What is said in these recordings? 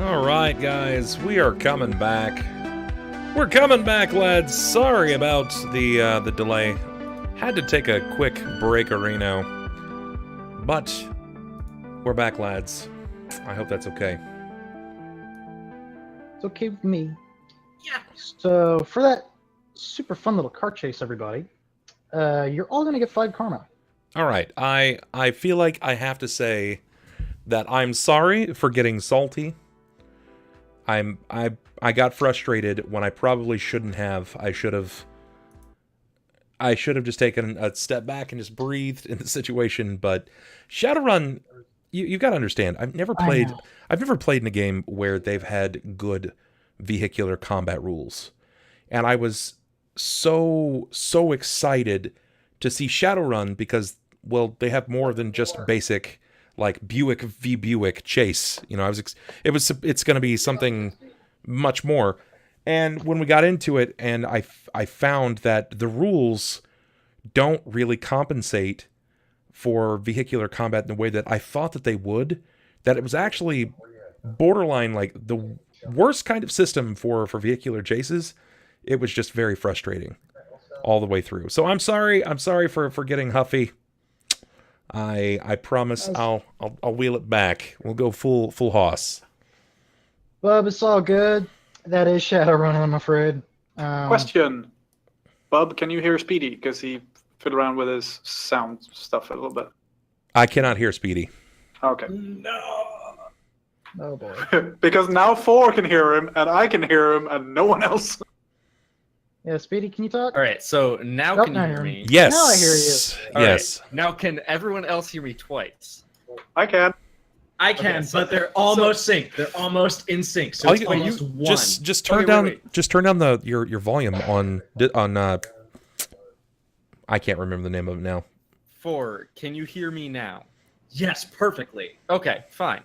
Alright, guys, we are coming back. We're coming back, lads. Sorry about the delay. Had to take a quick break-a-reno. But we're back, lads. I hope that's okay. It's okay with me. Yeah. So, for that super fun little car chase, everybody, you're all going to get 5 karma. Alright, I feel like I have to say that I'm sorry for getting salty. I got frustrated when I probably shouldn't have. I should have just taken a step back and just breathed in the situation. But Shadowrun, you've got to understand. I've never played in a game where they've had good vehicular combat rules, and I was so excited to see Shadowrun because, well, they have more than just basic like Buick v Buick chase. You know, it's going to be something much more. And when we got into it, and I found that the rules don't really compensate for vehicular combat in the way that I thought that they would, that it was actually borderline like the worst kind of system for vehicular chases. It was just very frustrating all the way through. So I'm sorry for getting huffy. I promise I'll wheel it back. We'll go full hoss. Bub, it's all good. That is Shadowrun, I'm afraid. Question. Bub, can you hear Speedy? Because he fiddled around with his sound stuff a little bit. I cannot hear Speedy. Okay. No. Oh boy. Because now 4 can hear him, and I can hear him, and no one else. Yeah, Speedy, can you talk? All right, so now Nope, can you not hear hearing. me? Yes. Now I hear you. All Yes. right, now can everyone else hear me twice? I can. I can, Okay, so- but they're almost synced. They're almost in sync. So All it's you- almost one. just turn Okay, down wait. just turn down your volume on I can't remember the name of it now. 4, can you hear me now? Yes, perfectly. Okay, fine.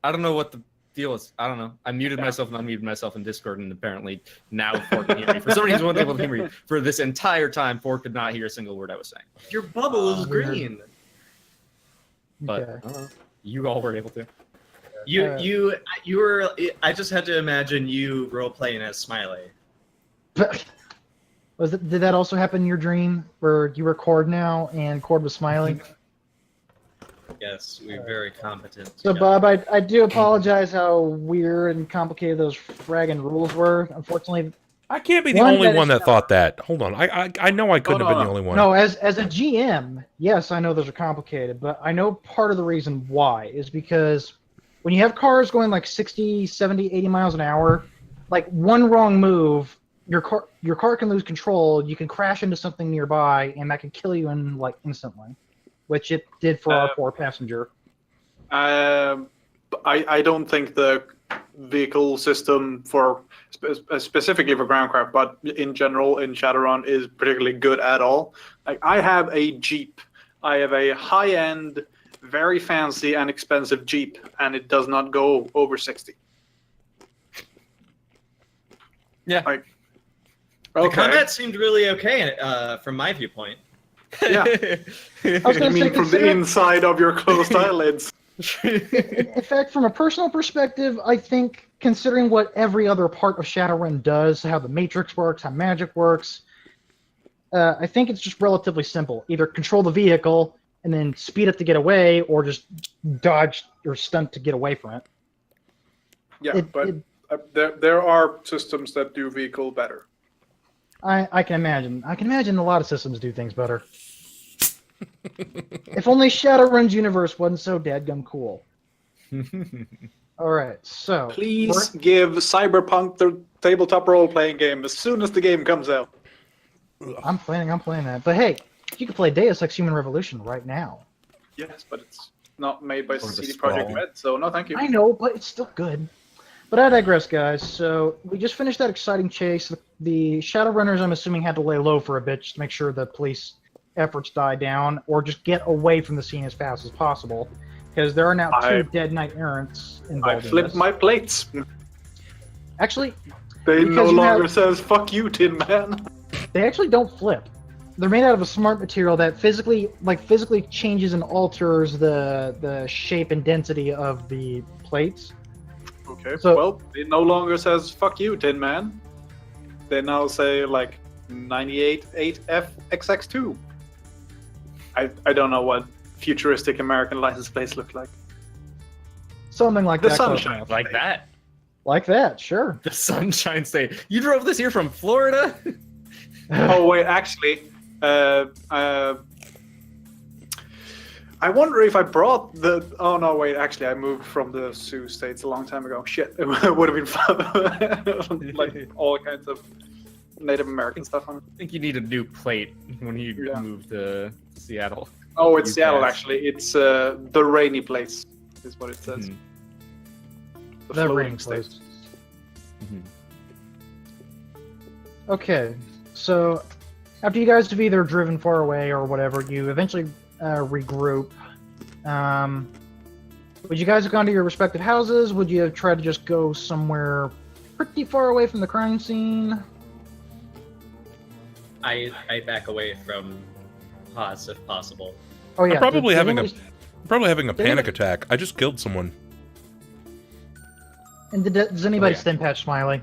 I don't know what the deal is. I don't know. I muted myself and unmuted myself in Discord, and apparently now 4 can hear me. For some reason, 1 able to hear me. For this entire time, 4 could not hear a single word I was saying. Your bubble is green. But Okay. I don't know. You all were able to. You were. I just had to imagine you role playing as Smiley. Did that also happen in your dream, where you were Chord now, and Chord was Smiley? Yes, we're very competent. So, Bob, I do apologize how weird and complicated those fragging rules were. Unfortunately, I can't be the One only that one is- that thought that. Hold on. I know I couldn't have been the only one. no, as a GM, yes, I know those are complicated, but I know part of the reason why is because when you have cars going like 60, 70, 80 miles an hour, like one wrong move, your car can lose control, you can crash into something nearby, and that can kill you instantly, which it did for our poor passenger. I don't think the vehicle system for specifically for groundcraft, but in general in Shadowrun is particularly good at all. Like I have a Jeep. I have a high-end, very fancy and expensive Jeep, and it does not go over 60. Yeah. Like, The okay. combat seemed really okay from my viewpoint. Yeah. I was I gonna mean, say, from the consider- inside of your closed eyelids. In fact, from a personal perspective, I think considering what every other part of Shadowrun does, how the Matrix works, how magic works, I think it's just relatively simple. Either control the vehicle and then speed up to get away, or just dodge or stunt to get away from it. Yeah, but there are systems that do vehicle better. I can imagine. I can imagine a lot of systems do things better. If only Shadowrun's universe wasn't so dadgum cool. All right, so Please give Cyberpunk the tabletop role-playing game as soon as the game comes out. I'm planning that. But hey, you can play Deus Ex Human Revolution right now. Yes, but it's not made by Or the CD Sprawl. Projekt Red, so no thank you. I know, but it's still good. But I digress, guys. So we just finished that exciting chase. The Shadowrunners, I'm assuming, had to lay low for a bit just to make sure the police efforts die down, or just get away from the scene as fast as possible, because there are now 2 dead knight errants I involved in flipped this. my plates. Actually, They no Because you longer have- says "fuck you, Tin Man." they actually don't flip. They're made out of a smart material that physically changes and alters the shape and density of the plates. Okay. So- Well, it no longer says "fuck you, Tin Man." They now say like 98.8FXX2. I don't know what futuristic American license plates look like. Something like The that. close Sunshine. enough. Like that. Like that, sure. The Sunshine State. You drove this here from Florida? Oh wait, actually, I wonder if I brought the. Oh no, wait. Actually, I moved from the Sioux states a long time ago. Shit, it would have been fun. Like all kinds of Native American stuff on it. I think you need a new plate when you Yeah. move to Seattle. Oh, it's You Seattle guys. actually. It's the rainy place, is what it says. Mhm. The The floating rain state. place. Mhm. Okay, so after you guys have either driven far away or whatever, you eventually regroup. Would you guys have gone to your respective houses? Would you have tried to just go somewhere pretty far away from the crime scene? I back away from Haas if possible. Oh yeah, I'm probably did having anybody- a panic attack. I just killed someone. And does anybody Oh, yeah. stim patch Smiley?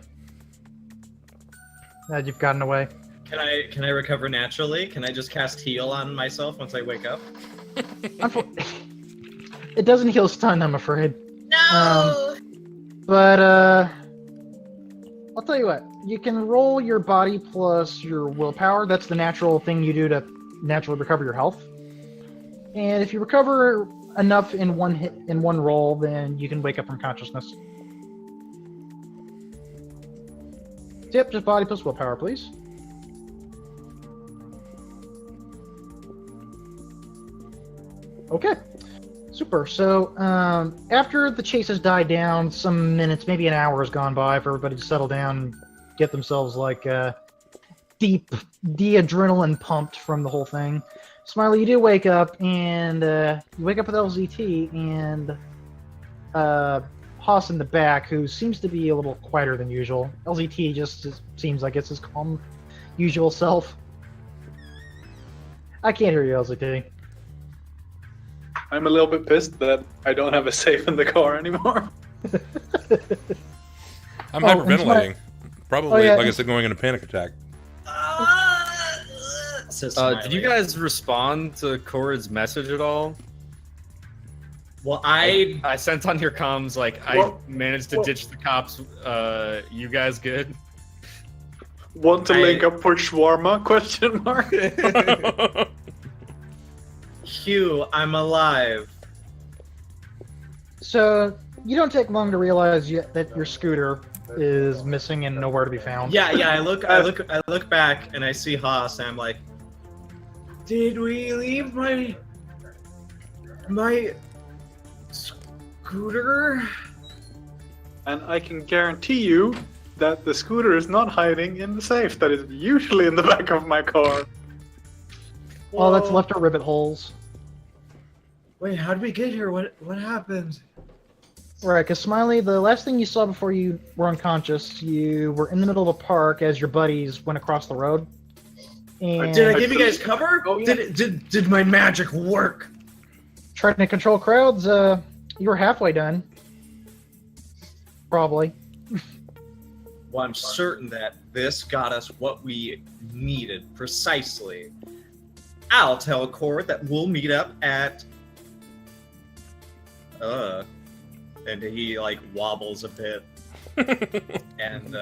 That you've gotten away. Can I recover naturally? Can I just cast heal on myself once I wake up? It doesn't heal stun, I'm afraid. No. But I'll tell you what. You can roll your body plus your willpower. That's the natural thing you do to naturally recover your health. And if you recover enough in one roll, then you can wake up from consciousness. Yep, just body plus willpower, please. Okay. Super. So, after the chase has died down, some minutes, maybe an hour has gone by for everybody to settle down and get themselves, like, de-adrenaline pumped from the whole thing. Smiley, you do wake up, and you wake up with LZT, and Haas in the back, who seems to be a little quieter than usual. LZT just seems like it's his calm, usual self. I can't hear you, LZT. I'm a little bit pissed that I don't have a safe in the car anymore. I'm Oh, and hyperventilating. Probably, Oh, yeah, like I and- said, going into panic attack. Says Did you Smiley. guys respond to Chord's message at all? Well, I sent on your comms, like, Well- I managed to ditch the cops. You guys good? Want to link up for shawarma? Question mark. Hugh, I'm alive. So, you don't take long to realize yet that your scooter is missing and nowhere to be found. Yeah. I look back and I see Haas and I'm like, did we leave my scooter? And I can guarantee you that the scooter is not hiding in the safe that is usually in the back of my car. All that's Whoa. left are rivet holes. Wait, how did we get here? What happened? Right, because Smiley, the last thing you saw before you were unconscious, you were in the middle of a park as your buddies went across the road. And Did I give you guys cover? Oh, yeah. Did my magic work? trying to control crowds, you were halfway done. Probably. Well, I'm certain that this got us what we needed precisely. I'll tell Chord that we'll meet up at. And he like wobbles a bit, and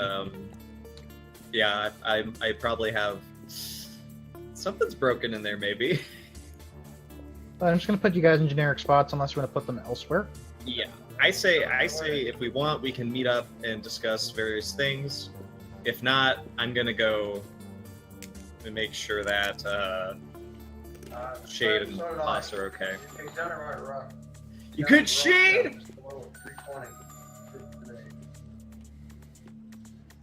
yeah, I probably have something's broken in there, maybe. But I'm just going to put you guys in generic spots unless you want to put them elsewhere. Yeah, I say if we want, we can meet up and discuss various things. If not, I'm gonna go and make sure that Shade and Haas are okay. You good, Shade?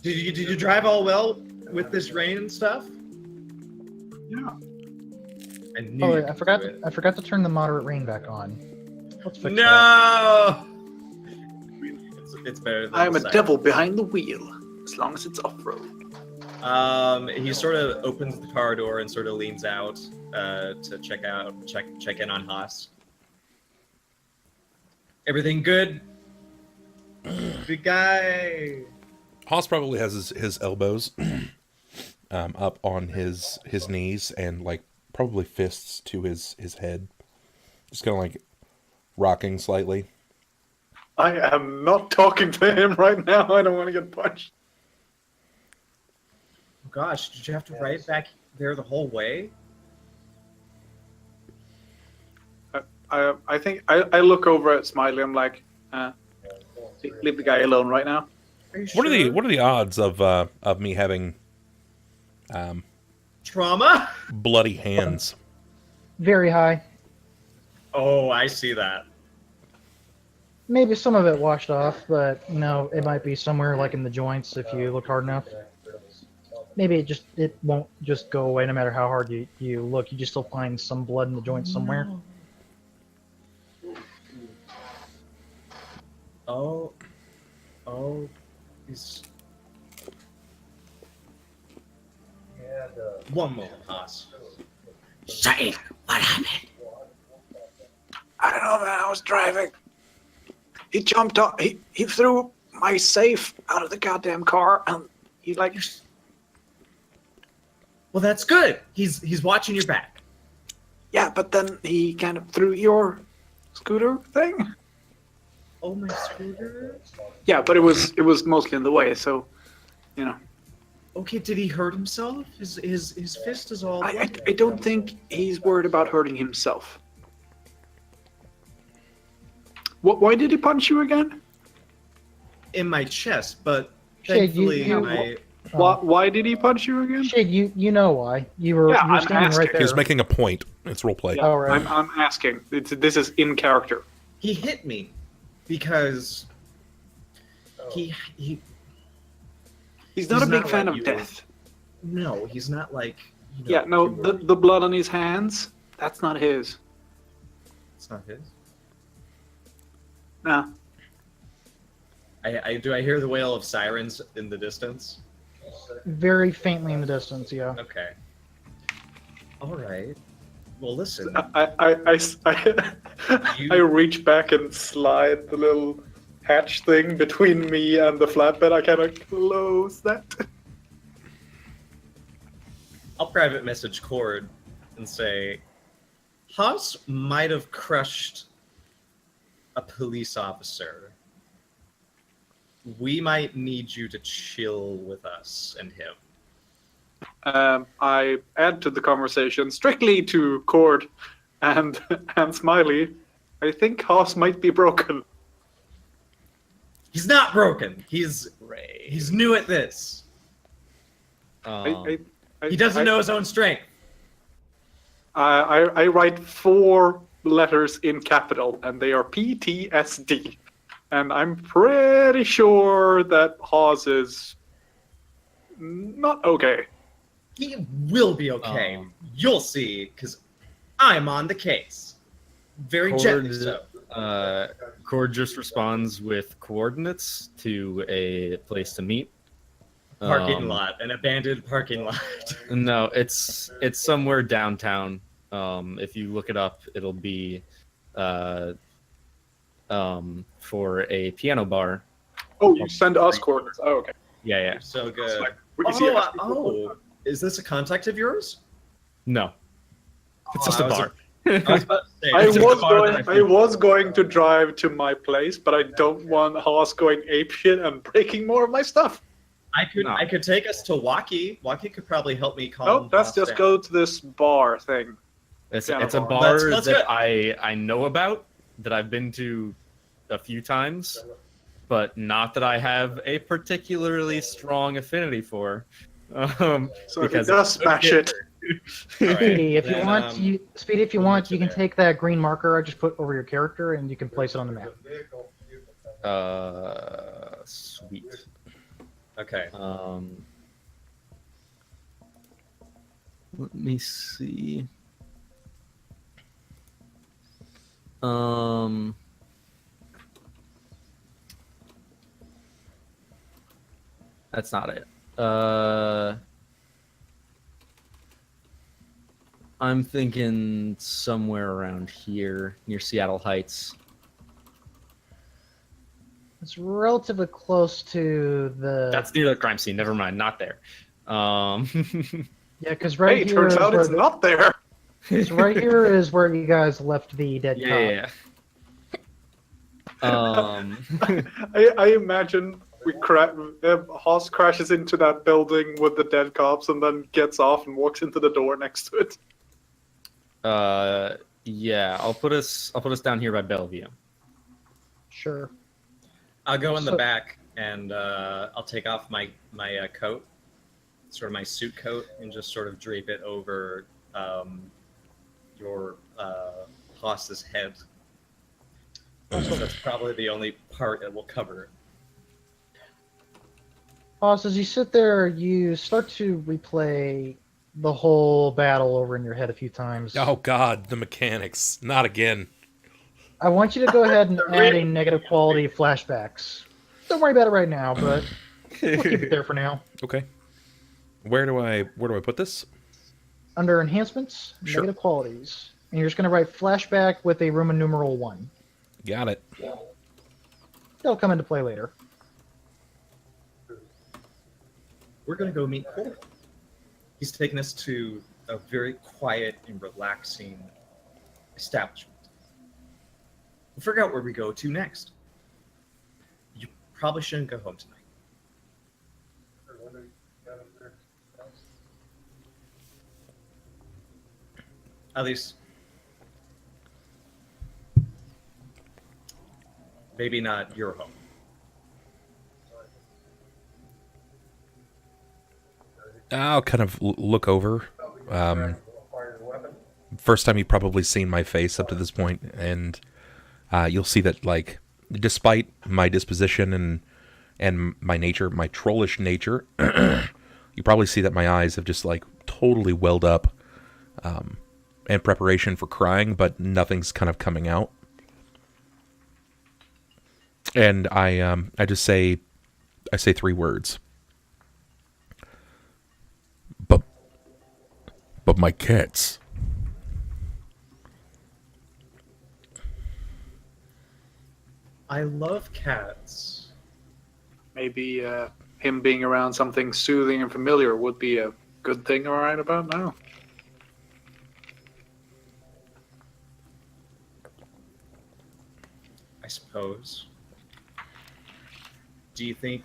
Did you drive all well with this rain and stuff? Yeah. I knew Oh, you I could forgot. do it. I forgot to turn the moderate rain back on. Let's fix that. No. It's better. Than I am the a side. devil behind the wheel, as long as it's off-road. He sort of opens the car door and sort of leans out to check in on Haas. Everything good? Big guy. Haas probably has his elbows up on his knees and like probably fists to his head, just kind of like rocking slightly. I am not talking to him right now. I don't want to get punched. Gosh, did you have to write back there the whole way? I think I look over at Smiley. I'm like, leave the guy alone right now. Are you What sure? are the odds of me having Trauma? bloody hands? Very high. Oh, I see that. Maybe some of it washed off, but it might be somewhere like in the joints if you look hard enough. Maybe it won't just go away no matter how hard you look. You just still find some blood in the joints somewhere. Oh, he's. One moment, Haas. Say, what happened? I don't know, man. I was driving. He jumped up. He threw my safe out of the goddamn car, and he like. Well, that's good. He's watching your back. Yeah, but then he kind of threw your scooter thing. Oh, my scooter. Yeah, but it was mostly in the way, so Okay, did he hurt himself? His fist is all. I don't think he's worried about hurting himself. Why did he punch you again? In my chest, but Shade, thankfully you- my. Why did he punch you again? Shade, you know why. You were Yeah, I'm standing right asking. there. He's making a point. It's roleplay. Yeah, Oh, right. I'm asking. This is in character. He hit me because he He's not He's a big not fan like of you. death. no, he's not like. Yeah, no, the blood on his hands, that's not his. It's not his. No. I hear the wail of sirens in the distance? Very faintly in the distance, yeah. Okay. All right. Well, listen. I reach back and slide the little hatch thing between me and the flatbed. I kind of close that. I'll private message Chord and say, Haas might have crushed a police officer. We might need you to chill with us and him. I add to the conversation strictly to Chord and Smiley. I think Haas might be broken. He's not broken. He's new at this. He doesn't know his own strength. I write 4 letters in capital, and they are PTSD. And I'm pretty sure that Haas is not okay. He will be okay. You'll see, because I'm on the case. Very gently so. Chord just responds with coordinates to a place to meet. Parking lot, an abandoned parking lot. No, it's somewhere downtown. If you look it up, it'll be for a piano bar. Oh, you send us coordinates. Oh, okay. Yeah. So good. It's like, Is this a contact of yours? No, it's just a I was bar. I was about to say, I it's just a bar that I was going to drive to my place, but I don't want Haas going apeshit and breaking more of my stuff. I could take us to Waki. Waki could probably help me calm. Oh, let's Haas just down. go to this bar thing. It's Piano a bar. bar Let's that go. I know about, that I've been to a few times, but not that I have a particularly strong affinity for. So he Because does smash it. All right, Speedy, if you then, want, Speedy, if you want, you can there. take that green marker I just put over your character and you can place it on the map. Sweet. Okay. Let me see. That's not it. I'm thinking somewhere around here near Seattle Heights. It's relatively close to the. That's near the crime scene. Never mind, not there. Yeah, because right Hey, here turns is out where it's not there. so right here is where you guys left the dead cop. Yeah. I imagine Hoss crashes into that building with the dead cops and then gets off and walks into the door next to it. Yeah. I'll put us down here by Bellevue. Sure. I'll go in the So- back and I'll take off my coat, sort of my suit coat, and just sort of drape it over your Hoss's head. So that's probably the only part it will cover. Hoss, as you sit there, you start to replay the whole battle over in your head a few times. Oh God, the mechanics! Not again. I want you to go ahead and add a negative quality flashbacks. Don't worry about it right now, but we'll keep it there for now. Okay. Where do I put this? Under enhancements, Sure. negative qualities, and you're just going to write flashback with a Roman numeral 1. Got it. That'll come into play later. We're going to go meet Chord. He's taken us to a very quiet and relaxing establishment. We'll figure out where we go to next. You probably shouldn't go home tonight. At least, maybe not your home. I'll kind of look over. First time you've probably seen my face up to this point, and you'll see that, like, despite my disposition and my nature, my trollish nature, you probably see that my eyes have just, like, totally welled up in preparation for crying, but nothing's kind of coming out. And I just say 3 words. But my cats. I love cats. Maybe him being around something soothing and familiar would be a good thing right about now. I suppose. Do you think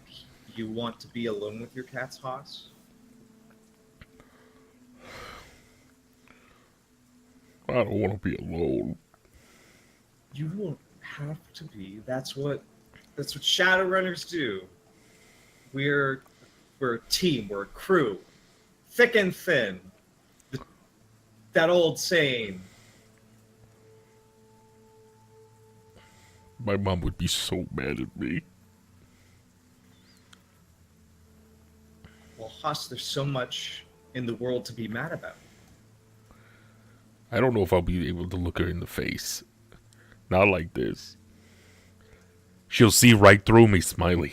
you want to be alone with your cats, Hoss? I don't want to be alone. You don't have to be. That's what Shadowrunners do. We're a team. We're a crew, thick and thin. That old saying. My mom would be so mad at me. Well, Hoss, there's so much in the world to be mad about. I don't know if I'll be able to look her in the face. Not like this. She'll see right through me, Smiley.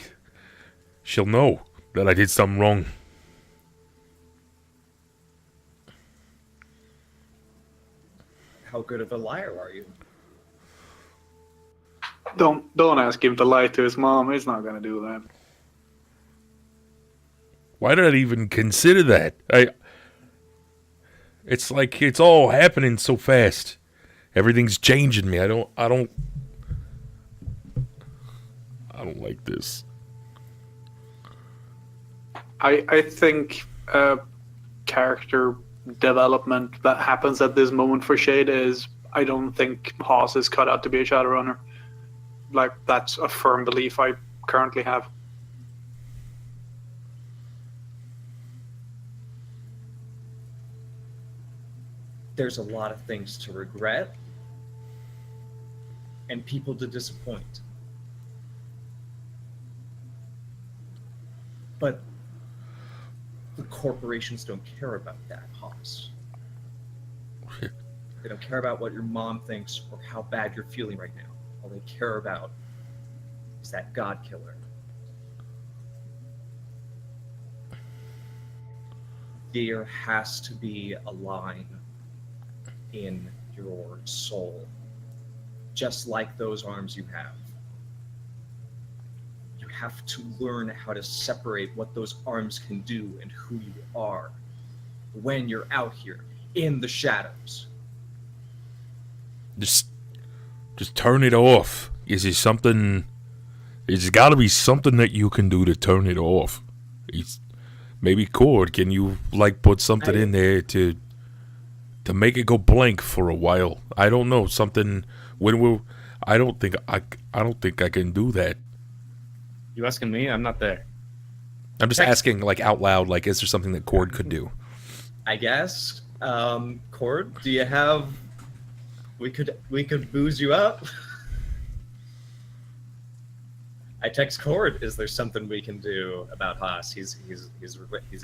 She'll know that I did something wrong. How good of a liar are you? Don't ask him to lie to his mom. He's not gonna do that. Why did I even consider that? It's like it's all happening so fast. Everything's changing me. I don't like this. I think character development that happens at this moment for Shade is I don't think Hoss is cut out to be a Shadowrunner. Like, that's a firm belief I currently have. There's a lot of things to regret and people to disappoint. But the corporations don't care about that, Hoss. They don't care about what your mom thinks or how bad you're feeling right now. All they care about is that God killer. There has to be a line in your soul, just like those arms you have. have to learn how to separate what those arms can do and who you are when you're out here in the shadows. Just turn it off. Is there something? There's got to be something that you can do to turn it off. Maybe Chord, can you like put something in there to make it go blank for a while? I don't know, something when we I don't think I can do that. You asking me? I'm not there. I'm just asking like out loud, like is there something that Chord could do? I guess. Chord, do you have? We could booze you up. I text Chord. Is there something we can do about Haas? He's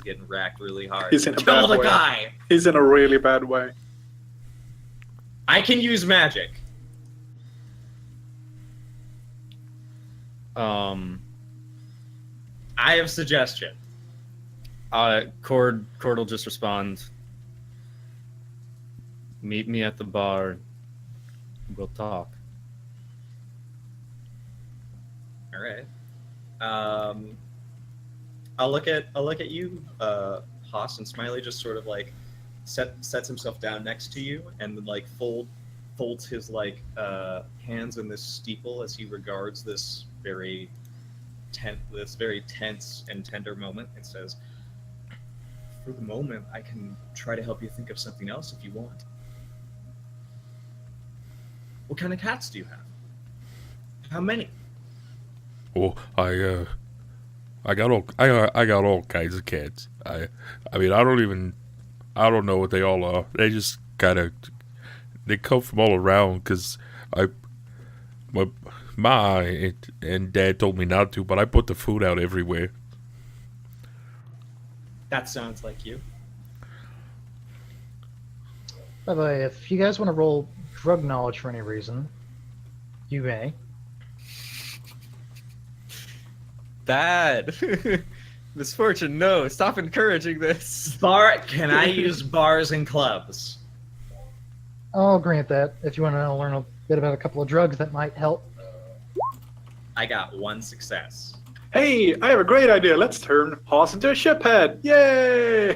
getting racked really hard. He's in a Kill bad the way. guy. He's in a really bad way. I can use magic. I have a suggestion. Chord will just respond. Meet me at the bar. We'll talk. All right. I'll look at you, Haas, and Smiley just sort of like sets himself down next to you and then like folds his like hands in this steeple as he regards this very tense and tender moment and says, "For the moment, I can try to help you think of something else if you want. What kind of cats do you have? How many?" Well, I got all kinds of cats. I mean I don't know what they all are. They just they come from all around because my and Dad told me not to, but I put the food out everywhere. That sounds like you. By the way, if you guys want to roll drug knowledge for any reason, you may. Bad. Misfortune, no. Stop encouraging this. Can I use bars and clubs? I'll grant that if you want to learn a bit about a couple of drugs that might help. I got one success. Hey, I have a great idea. Let's turn Haas into a shiphead. Yay!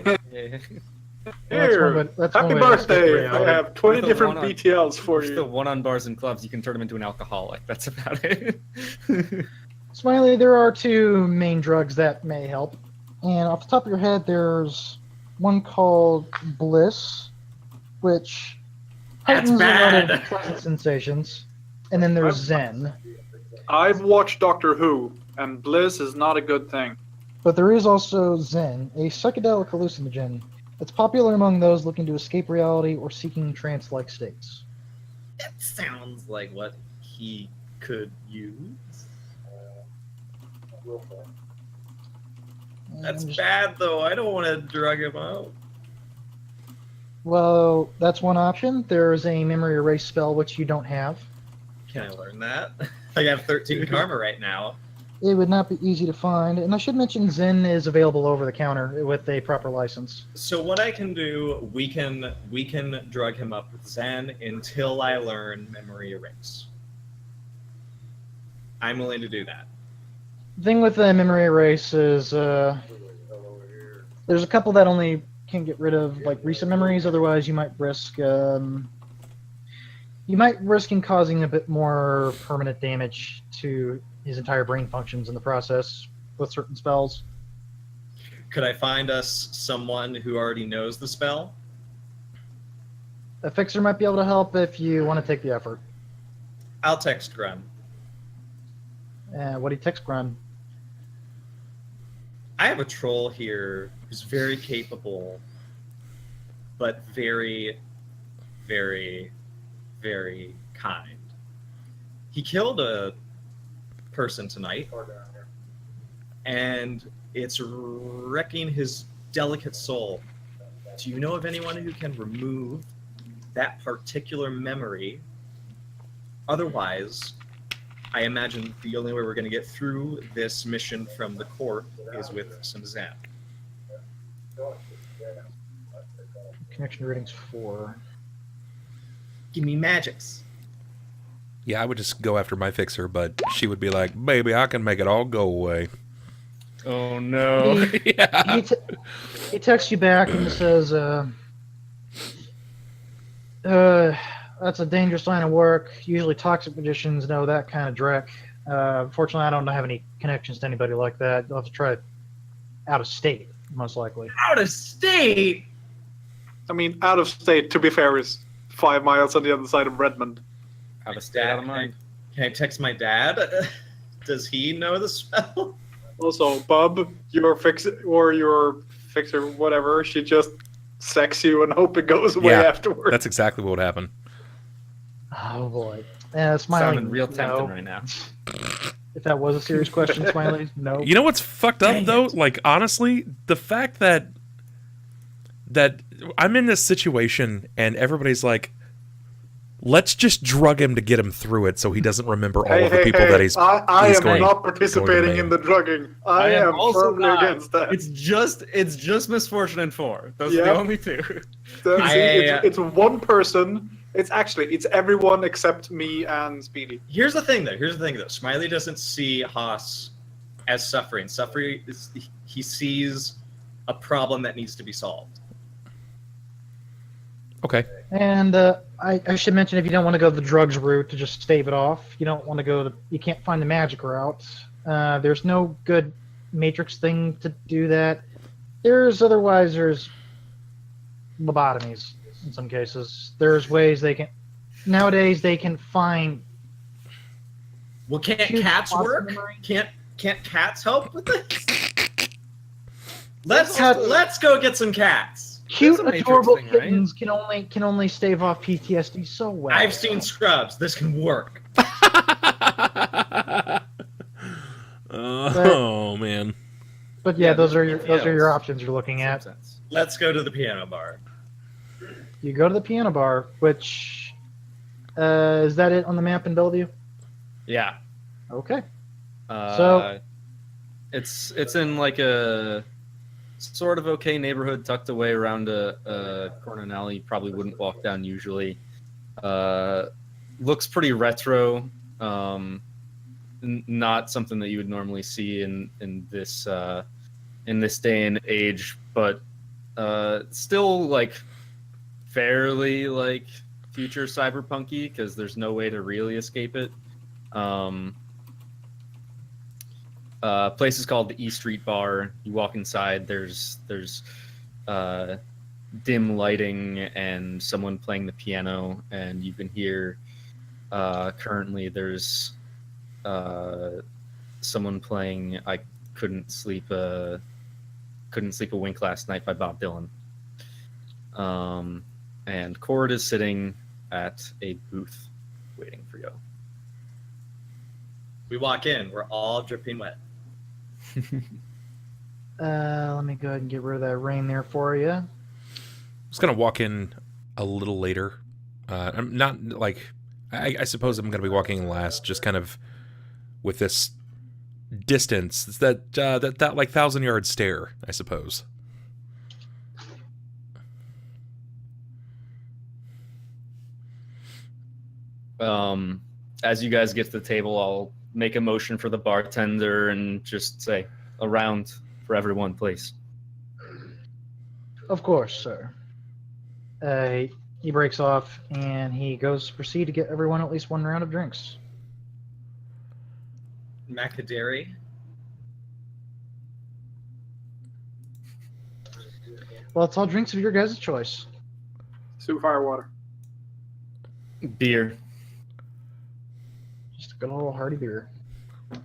Here, That's happy one way to escape birthday. I reality. have 20 With the different one on- BTLs for If you. the one on bars and clubs, you can turn him into an alcoholic. That's about it. Smiley, there are two main drugs that may help. And off the top of your head, there's one called Bliss, which That's heightens a lot bad. of pleasant sensations. And then there's Zen. I've watched Doctor Who, and bliss is not a good thing. But there is also Zen, a psychedelic hallucinogen that's popular among those looking to escape reality or seeking trance-like states. That sounds like what he could use. That's And- bad, though. I don't want to drug him out. Well, that's one option. There's a memory erase spell which you don't have. Can I learn that? I have 13 karma right now. It would not be easy to find, and I should mention Zen is available over the counter with a proper license. So what I can do, we can drug him up with Zen until I learn memory erase. I'm willing to do that. The thing with the memory erase is there's a couple that only can get rid of like recent memories. Otherwise, you might risk in causing a bit more permanent damage to his entire brain functions in the process with certain spells. Could I find us someone who already knows the spell? A fixer might be able to help if you want to take the effort. I'll text Grun. What do you text Grun? I have a troll here who's very capable, but very, very, very kind. He killed a person tonight, and it's wrecking his delicate soul. Do you know of anyone who can remove that particular memory? Otherwise, I imagine the only way we're going to get through this mission from the court is with some Zen. Connection rating's 4. Give me magics. Yeah, I would just go after my fixer, but she would be like, "Baby, I can make it all go away." Oh no. Yeah. He texts you back and says, that's a dangerous line of work. Usually toxic magicians know that kind of dreck. Fortunately, I don't have any connections to anybody like that. You'll have to try it out of state, most likely. Out of state? I mean, out of state, to be fair, is 5 miles on the other side of Redmond. Out of state, out of mind. Can I text my dad? Does he know the spell? Also, Bub, your fixer, whatever, she just sex you and hope it goes away Yeah, afterwards. That's exactly what would happen. Oh boy. Smiley. Sounding real tempting no. right now. If that was a serious question, Smiley, no. You know what's fucked up though? Like honestly, the fact that I'm in this situation and everybody's like, let's just drug him to get him through it so he doesn't remember all of the people that he's. I he's am going- not participating in the drugging. I am also firmly not. against that. It's just misfortune and 4. Those are Yeah. the only 2. It's one person. It's everyone except me and Speedy. Here's the thing, though. Smiley doesn't see Haas as suffering. Suffering is he sees a problem that needs to be solved. Okay. And I should mention, if you don't want to go the drugs route to just stave it off, you don't want to go you can't find the magic route. There's no good matrix thing to do that. There's lobotomies in some cases. There's ways nowadays they can find. Well, can't Huge cats loss of work? memory. Can't cats help with this? Let's go get some cats. Cute, a Matrix adorable thing, right? kittens can only stave off PTSD so well. I've seen Scrubs. This can work. Oh man. But yeah, Yeah, those are there's your PTLs. options you're looking at. Sense. Let's go to the piano bar. You go to the piano bar, which is that it on the map in Bellevue? Yeah. Okay. So it's in like a sort of okay neighborhood tucked away around a corner and alley you probably wouldn't walk down usually. Looks pretty retro. Not something that you would normally see in this day and age, but still like fairly like future cyberpunky because there's no way to really escape it. Place is called the E Street Bar. You walk inside. There's dim lighting and someone playing the piano, and you can hear. Currently, there's someone playing "I Couldn't Sleep a Wink Last Night" by Bob Dylan. And Chord is sitting at a booth waiting for you. We walk in. We're all dripping wet. Let me go ahead and get rid of that rain there for you. I was gonna walk in a little later. I'm not like I suppose I'm gonna be walking in last, just kind of with this distance. It's that like 1,000-yard stare, I suppose. As you guys get to the table, I'll make a motion for the bartender and just say, "A round for everyone, please." Of course, sir. He breaks off and he goes to proceed to get everyone at least one round of drinks. Macadary. Well, it's all drinks of your guys' choice. Super Firewater. Beer. Just a good old hearty beer.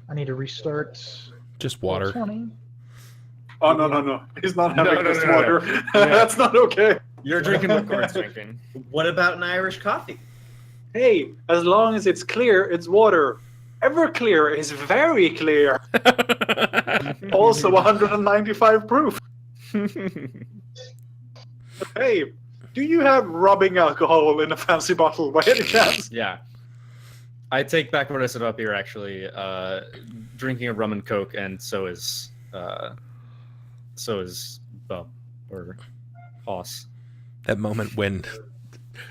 I need to restart. Just water. 20. Oh, no. He's not having No. this water. Yeah. That's not okay. You're drinking what Chord's drinking. What about an Irish coffee? Hey, as long as it's clear, it's water. Everclear is very clear. Also 195 proof. Hey, do you have rubbing alcohol in a fancy bottle by any chance? Yeah. I take back what I said up here, actually. Drinking a rum and coke, and so is Bub or Hoss. That moment when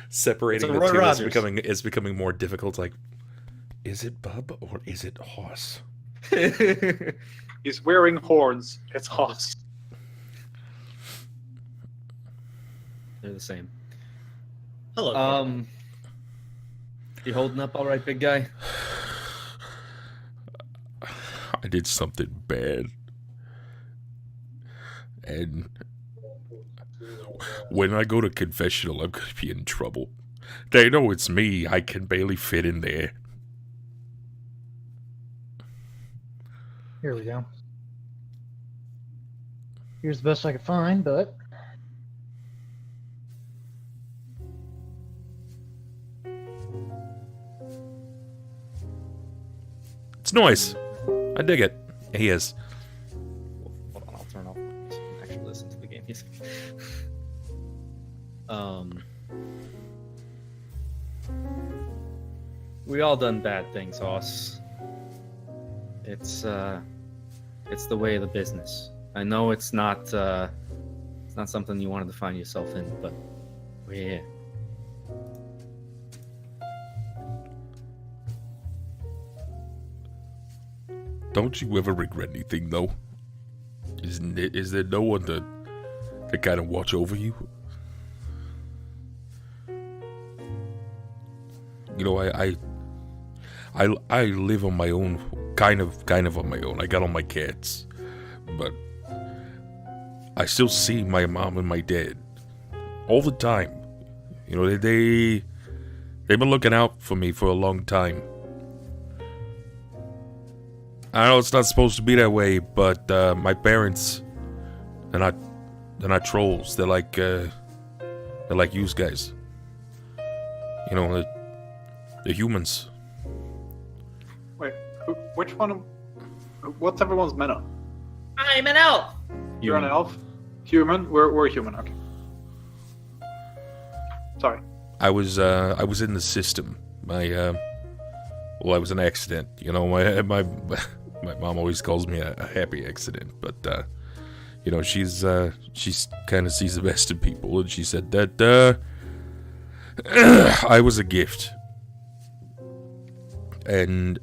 separating It's a the Roy two Rogers. is becoming more difficult. Like, Is it Bub or is it Hoss? He's wearing horns. It's Hoss. They're the same. Hello. You holding up all right, big guy? I did something bad. And when I go to confessional, I'm going to be in trouble. They know it's me. I can barely fit in there. Here we go. Here's the best I could find, but It's nice. I dig it. He is. Hold on, I'll turn off so I can actually listen to the game music. We all done bad things, Hoss. It's the way of the business. I know it's not something you wanted to find yourself in, but we're here. Don't you ever regret anything, though? Is there no one to kind of watch over you? You know, I live on my own, kind of on my own. I got all my cats, but I still see my mom and my dad all the time. You know, they've been looking out for me for a long time. I know it's not supposed to be that way, but my parents, they're not trolls. They're like you guys. You know, they're humans. Wait, which one? What's everyone's meta? I'm an elf. You're an elf? Human? We're human, okay. Sorry. I was in the system. I was an accident. You know, my mom always calls me a happy accident, but you know, she's kind of sees the best in people, and she said that I was a gift, and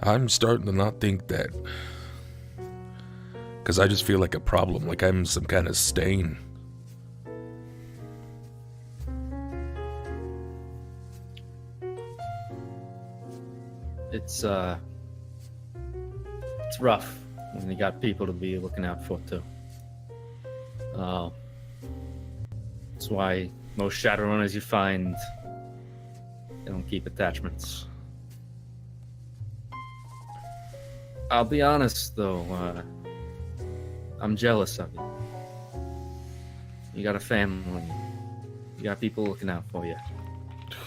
I'm starting to not think that, because I just feel like a problem, like I'm some kind of stain. It's rough when you got people to be looking out for too. That's why most Shadowrunners you find, they don't keep attachments. I'll be honest though, I'm jealous of you. You got a family. You got people looking out for you.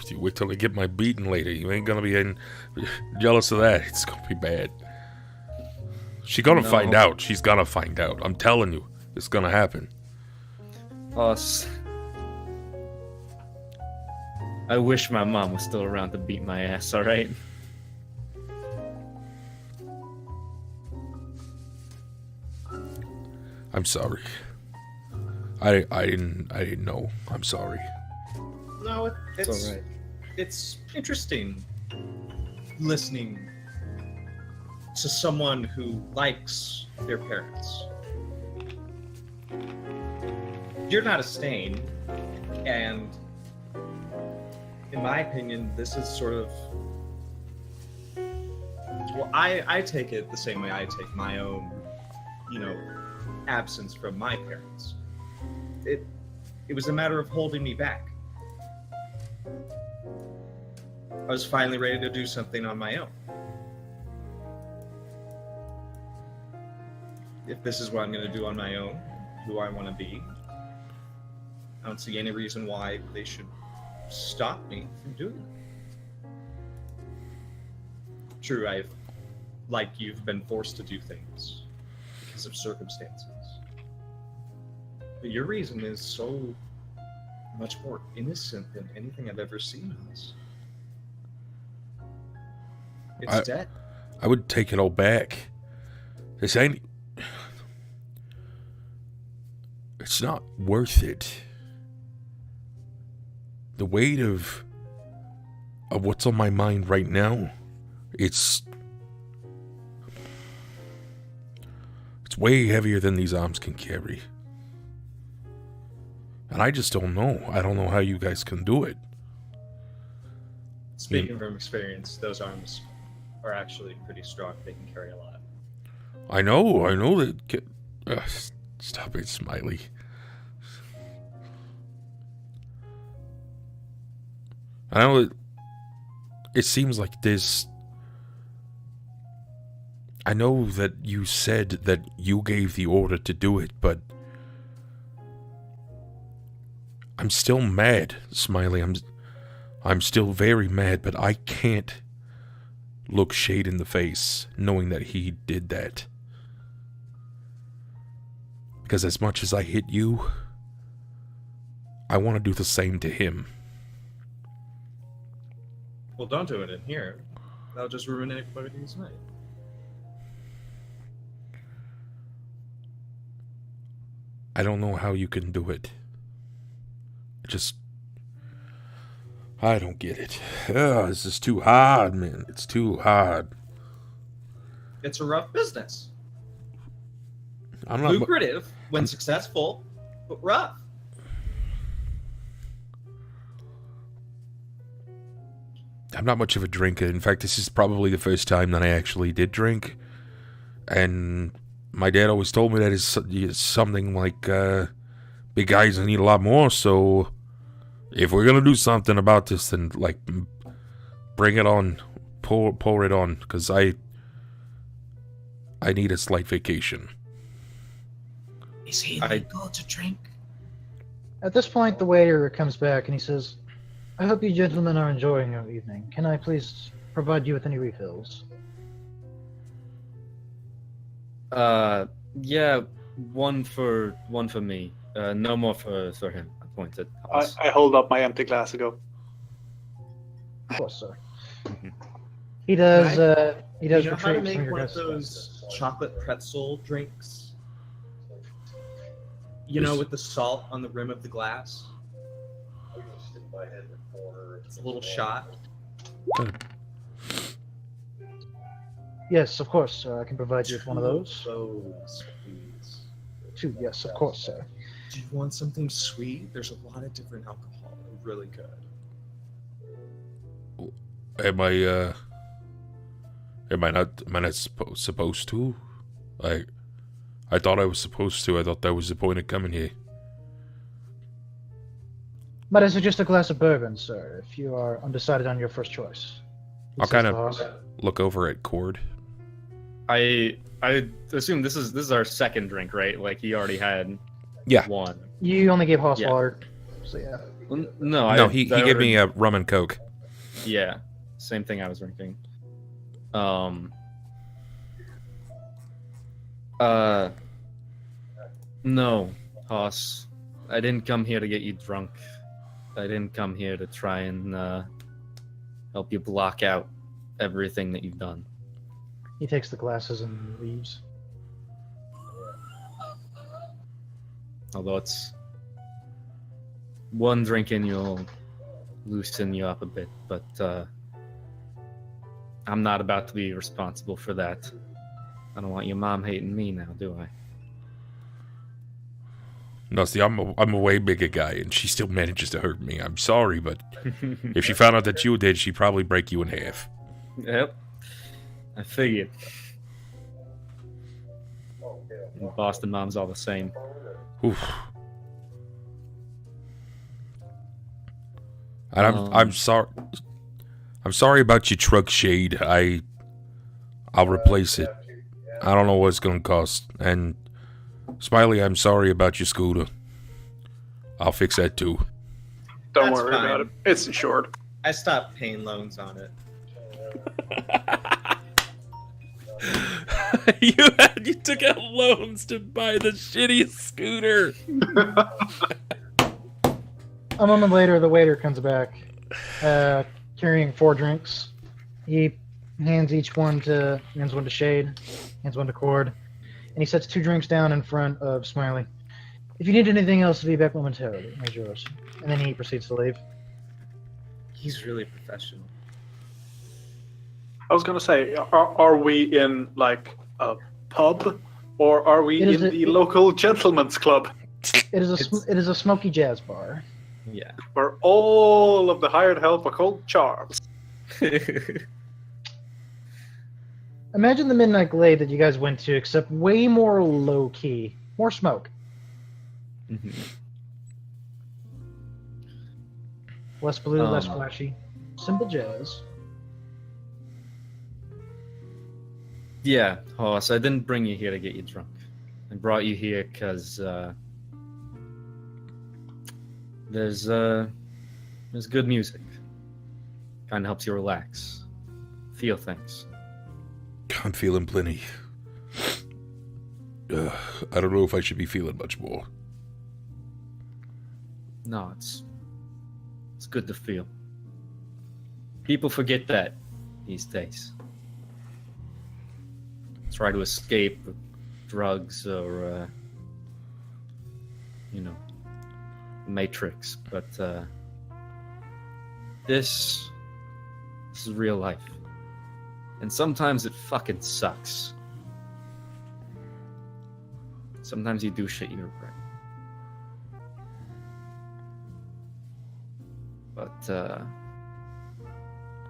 You wait till I get my beating later. You ain't gonna be jealous of that. It's gonna be bad. She's gonna find out. She's gonna find out. I'm telling you, it's gonna happen. Us. I wish my mom was still around to beat my ass, alright? I'm sorry. I didn't know. I'm sorry. No, it's alright. It's interesting listening to someone who likes their parents. You're not a stain, and in my opinion, this is sort of, well, I take it the same way I take my own, you know, absence from my parents. It was a matter of holding me back. I was finally ready to do something on my own. If this is what I'm going to do on my own, who I want to be, I don't see any reason why they should stop me from doing it. True, like you've been forced to do things because of circumstances. But your reason is so much more innocent than anything I've ever seen in this. It's dead. I would take it all back. This ain't. It's not worth it. The weight of what's on my mind right now, it's way heavier than these arms can carry. And I just don't know. I don't know how you guys can do it. Speaking from experience, those arms are actually pretty strong. They can carry a lot. I know that... stop it, Smiley. I know it seems like this... I know that you said that you gave the order to do it, but... I'm still mad, Smiley. I'm still very mad, but I can't look Shade in the face knowing that he did that. Because as much as I hit you, I want to do the same to him. Well, don't do it in here. That'll just ruin everybody's night. I don't know how you can do it. I don't get it. This is too hard, man. It's too hard. It's a rough business. I'm not lucrative when successful, but rough. I'm not much of a drinker. In fact, this is probably the first time that I actually did drink. And my dad always told me that it's something like big guys need a lot more, so if we're gonna do something about this, then like bring it on, pour it on, because I need a slight vacation. Is he illegal to drink? At this point, the waiter comes back and he says, I hope you gentlemen are enjoying your evening. Can I please provide you with any refills? Yeah, one for me. No more for him. I pointed. I hold up my empty glass to go. Of course, sir. He does. He does You know how to retrieve some make of your one of guys' those chocolate pretzel drinks? You know, with the salt on the rim of the glass? It's a little shot. Yes, of course, sir. I can provide you with one of those. Those, please. 2, yes, of course, sir. Do you want something sweet? There's a lot of different alcohol. They're really good. Am I not supposed to? I thought I was supposed to. I thought that was the point of coming here. But is it just a glass of bourbon, sir, if you are undecided on your first choice? I'll kind of look over at Chord. I assume this is our second drink, right? Like he already had one. You only gave Hoss water, so yeah. No, he gave me a rum and coke. Yeah, same thing I was drinking. No, Hoss. I didn't come here to get you drunk. I didn't come here to try and help you block out everything that you've done. He takes the glasses and leaves. Although it's one drink in you'll loosen you up a bit, but I'm not about to be responsible for that. I don't want your mom hating me now, do I? No, see, I'm a way bigger guy, and she still manages to hurt me. I'm sorry, but if she found out that you did, she'd probably break you in half. Yep. I figured. And Boston moms all the same. Oof. And I'm sorry. I'm sorry about your truck, Shade. I'll replace it. I don't know what it's gonna cost. And Smiley, I'm sorry about your scooter. I'll fix that too. Don't That's worry fine. about it. It's insured. I stopped paying loans on it. You took out loans to buy the shittiest scooter. A moment later, the waiter comes back, carrying 4 drinks. He hands one to Shade, hands one to Chord, and he sets 2 drinks down in front of Smiley. If you need anything else, I'll be back momentarily. Here's yours. And then he proceeds to leave. He's really professional. I was gonna say, are we in like a pub, or are we It is in the local gentleman's club, It is a smoky jazz bar. Yeah. where all of the hired help are called charms? Imagine the Midnight Glade that you guys went to, except way more low key, more smoke, Mhm. less blue, less flashy, simple jazz. Yeah, Hoss, I didn't bring you here to get you drunk. I brought you here because there's good music. Kind of helps you relax, feel things. I'm feeling plenty. I don't know if I should be feeling much more. No, it's good to feel. People forget that these days. Try to escape drugs or Matrix, but this is real life, and sometimes it fucking sucks. Sometimes you do shit you regret, but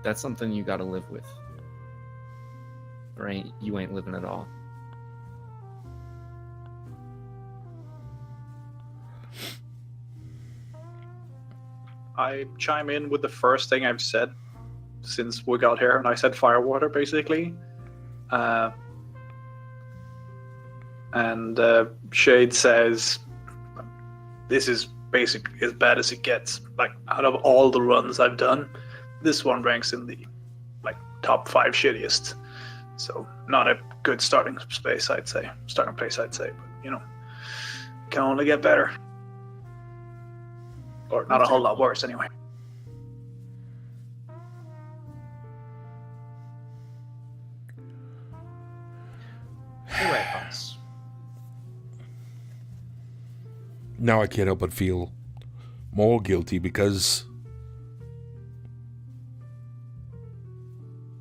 that's something you gotta live with, or you ain't living at all. I chime in with the first thing I've said since we got here, and I said firewater, basically. And Shade says, this is basically as bad as it gets. Like, out of all the runs I've done, this one ranks in the top 5 shittiest. So not a good starting place, I'd say. But, can only get better. Or not a whole lot worse, anyway. You're right, Hans. Now I can't help but feel more guilty because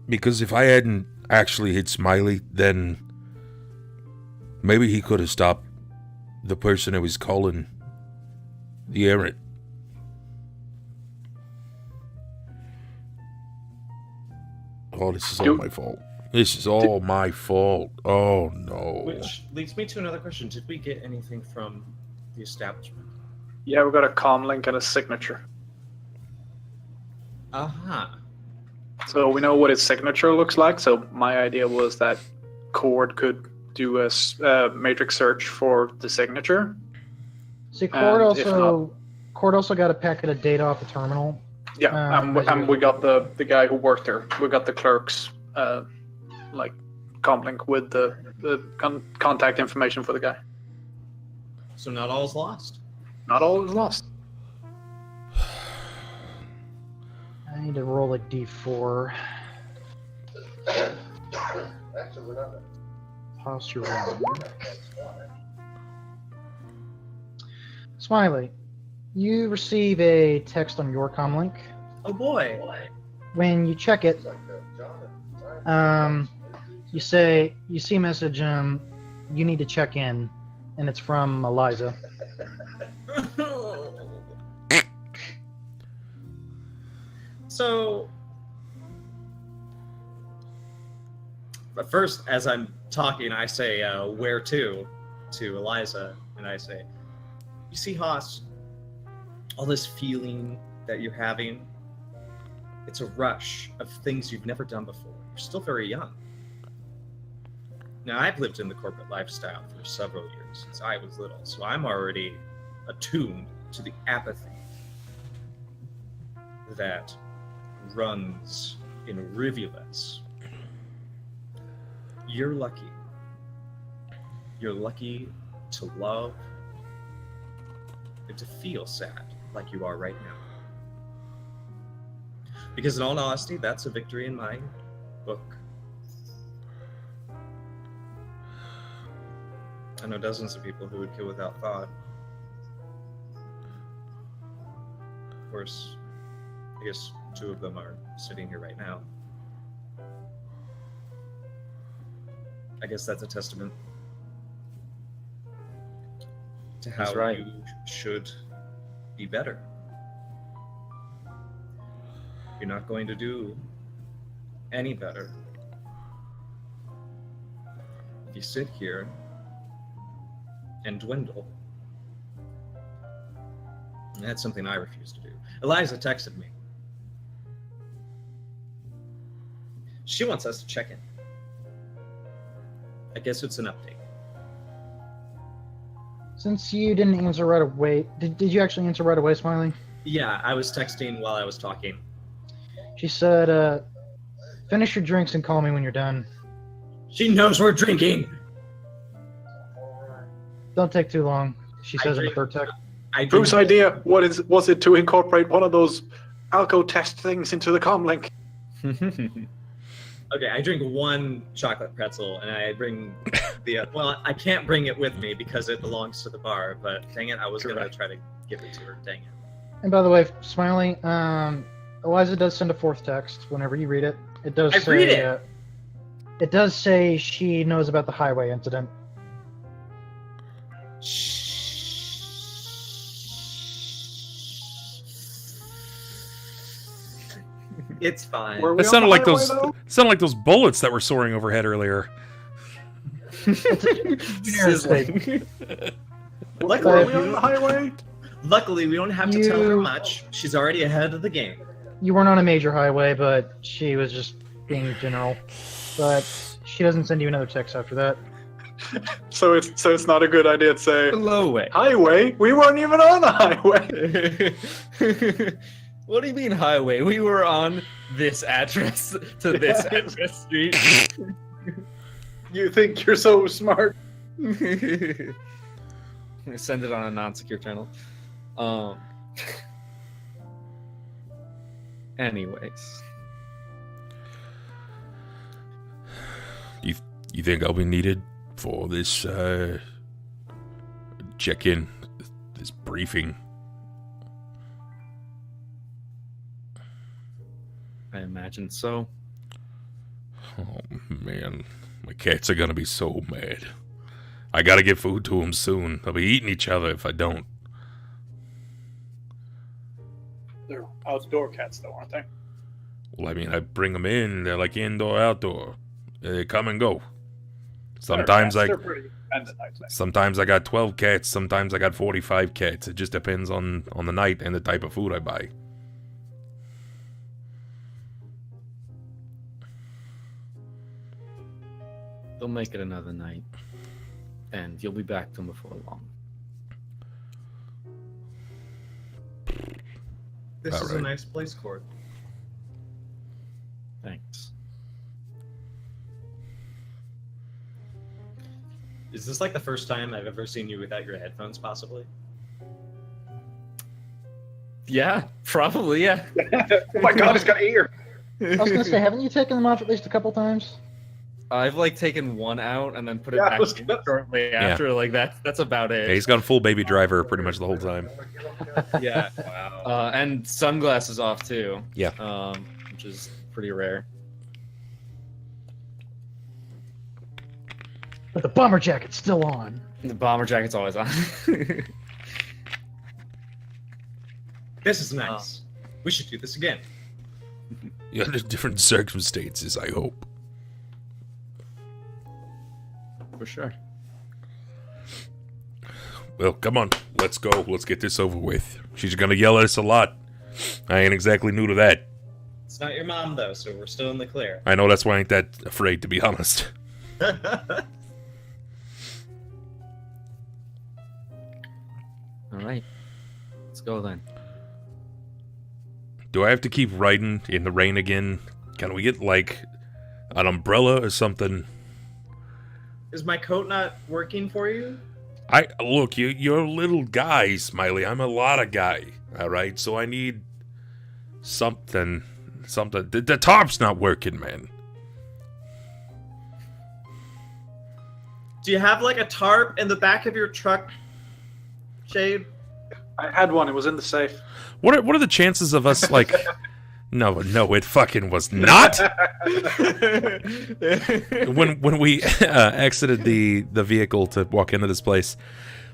if I hadn't actually hit Smiley, then maybe he could have stopped the person who was calling the errant. Oh, this is all my fault. This is all my fault. Oh, no. Which leads me to another question. Did we get anything from the establishment? Yeah, we got a comm link and a signature. Uh-huh. So we know what his signature looks like. So my idea was that Chord could do a matrix search for the signature. See, Chord And also got a packet of data off the terminal. Yeah, and we got the guy who worked there. We got the clerk's comm link with the contact information for the guy. So not all is lost. Not all is lost. I need to roll a d4. Posture roll. Smiley, you receive a text on your comm link. Oh boy. When you check it, you see a message, you need to check in, and it's from Eliza. So, but first, as I'm talking, I say, where to Eliza, and I say, you see, Haas, all this feeling that you're having, it's a rush of things you've never done before. You're still very young. Now, I've lived in the corporate lifestyle for several years since I was little, so I'm already attuned to the apathy that runs in rivulets. You're lucky. You're lucky to love and to feel sad like you are right now. Because in all honesty, that's a victory in my book. I know dozens of people who would kill without thought. Of course, I guess 2 of them are sitting here right now. I guess that's a testament to how That's right. you should be better. You're not going to do any better if you sit here and dwindle. And that's something I refuse to do. Eliza texted me. She wants us to check in. I guess it's an update. Since you didn't answer right away, did you actually answer right away, Smiley? Yeah, I was texting while I was talking. She said, finish your drinks and call me when you're done. She knows we're drinking. Don't take too long, she says in the agree. third text. Bruce's idea was it to incorporate one of those alco test things into the comm link? Okay, I drink one chocolate pretzel, and I bring the well, I can't bring it with me because it belongs to the bar. But dang it, I was gonna try to give it to her. Dang it. And by the way, Smiley, Eliza does send a fourth text whenever you read it. It does I say read it! It does say she knows about the highway incident. It's fine. Were we It on sounded the like highway, those. though? Sounded like those bullets that were soaring overhead earlier. Sizzling. Luckily, Were we on the highway? luckily, we don't have to tell her You- much. She's already ahead of the game. You weren't on a major highway, but she was just being general. But she doesn't send you another text after that. So it's not a good idea to say Low way. highway. We weren't even on the highway. What do you mean highway? We were on this address to this address street. You think you're so smart? Send it on a non-secure channel. Anyways, You think I'll be needed for this check-in, this briefing? I imagine so. Oh man, my cats are gonna be so mad. I gotta get food to them soon. They'll be eating each other if I don't. They're outdoor cats, though, aren't they? Well, I mean, I bring them in. They're like indoor, outdoor. They come and go. Sometimes they're pretty independent, I'd say. sometimes I got 12 cats. Sometimes I got 45 cats. It just depends on the night and the type of food I buy. They'll make it another night, and you'll be back to them before long. This is a Alright. nice place, Chord. Thanks. Is this like the first time I've ever seen you without your headphones, possibly? Yeah, probably. Yeah. Oh my god, it's got ear. I was gonna say, haven't you taken them off at least a couple times? I've like taken one out and then put it Yeah, I back was in gonna- shortly after. Like that's about Yeah, it. he's got a full baby driver pretty much the whole time. Yeah. Wow. And sunglasses off too. Yeah. Which is pretty rare. But the bomber jacket's still on. The bomber jacket's always on. This is nice. We should do this again. Under different circumstances, I hope. For sure. Well, come on. Let's go. Let's get this over with. She's gonna yell at us a lot. I ain't exactly new to that. It's not your mom, though, so we're still in the clear. I know that's why I ain't that afraid, to be honest. All right. Let's go then. Do I have to keep riding in the rain again? Can we get, like, an umbrella or something? Is my coat not working for you? Look, you're a little guy, Smiley. I'm a lot of guy, all right? So I need something. The tarp's not working, man. Do you have like a tarp in the back of your truck, Shade? I had one. It was in the safe. What are the chances of us, like, No, it fucking was not. when we exited the vehicle to walk into this place,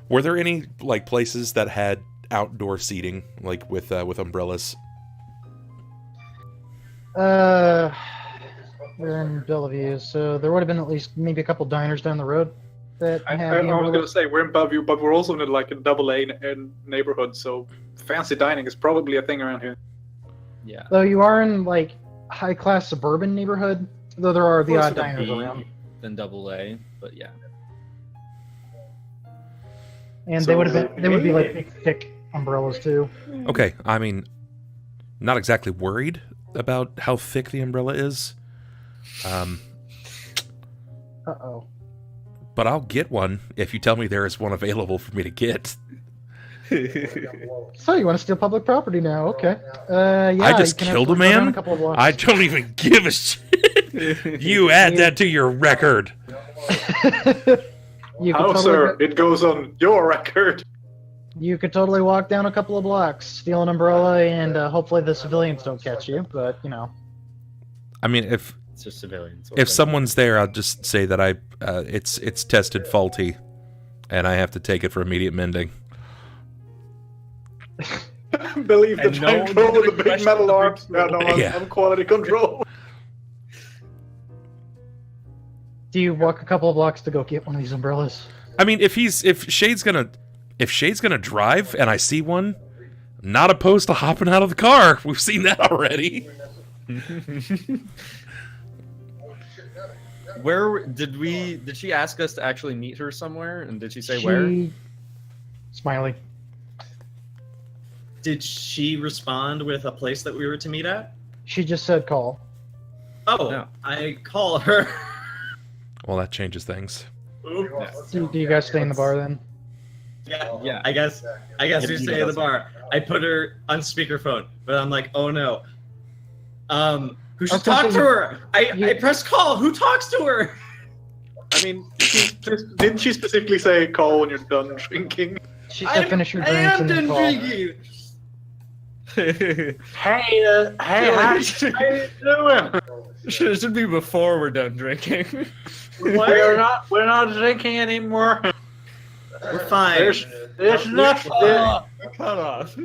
were there any like places that had outdoor seating, like with umbrellas? We're in Bellevue, so there would have been at least maybe a couple diners down the road that I have. was going to say we're in Bellevue, but we're also in like a double A neighborhood, so fancy dining is probably a thing around here. Yeah. Though you are in like high class suburban neighborhood, though there are the odd diners around. Than double A, but yeah. And So, they would be like big thick umbrellas too. Okay, I mean, not exactly worried about how thick the umbrella is. Uh-oh. But I'll get one if you tell me there is one available for me to get. So you want to steal public property now? Okay. Yeah. I just you can killed a actually go down man? couple of blocks. I don't even give a shit. You add that to your record. You could How, totally sir? It goes on your record. You could totally walk down a couple of blocks, steal an umbrella, and hopefully the civilians don't catch you. But you know. I mean, if It's just civilians. someone's there, I'll just say that it's tested faulty, and I have to take it for immediate mending. Believe the And no giant one troll did with the big question metal the big arms. Yeah, no, Yeah. I'm quality control. Do you walk a couple of blocks to go get one of these umbrellas? I mean, if Shade's gonna drive and I see one, not opposed to hopping out of the car. We've seen that already. Where did she ask us to actually meet her somewhere? And did she say where? Smiley. Did she respond with a place that we were to meet at? She just said call. Oh, No. I call her. Well, that changes things. Do you guys stay in the bar then? Yeah. I guess we stay at the bar. I put her on speakerphone, but I'm like, oh no. Who should talk to her? I press call. Who talks to her? I mean, didn't she specifically say call when you're done drinking? She said finish your I drinks am and then done call. drinking. Hey, how you doing? Should be before we're done drinking. We're not drinking anymore. We're fine. There's nothing. Cut off.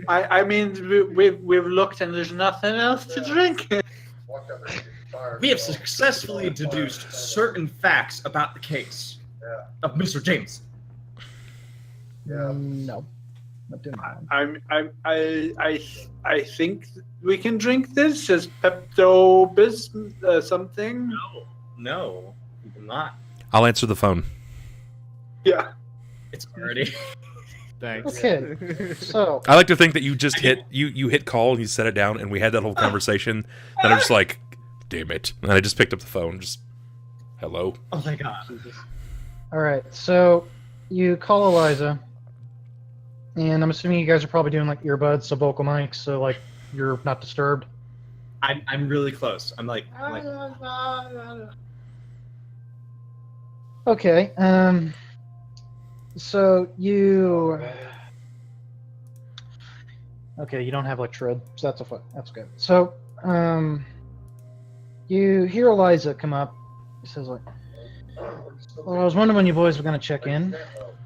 I mean, we've looked and there's nothing else to drink. We have successfully deduced certain facts about the case of Mr. James. No. Not doing that. I think we can drink this as Pepto-Bismol something. No, we will not. I'll answer the phone. Yeah. It's already. Thanks. Okay. So I like to think that you just hit call and you set it down and we had that whole conversation. Then I'm just like, damn it, and I just picked up the phone. Just hello. Oh my god. all right. So you call Eliza, and I'm assuming you guys are probably doing like earbuds, so vocal mics, so like you're not disturbed. I'm really close. I'm like Okay. So you. Okay, you don't have like tread, so that's good. So, you hear Eliza come up. He says like, "Well, I was wondering when you boys were gonna check in.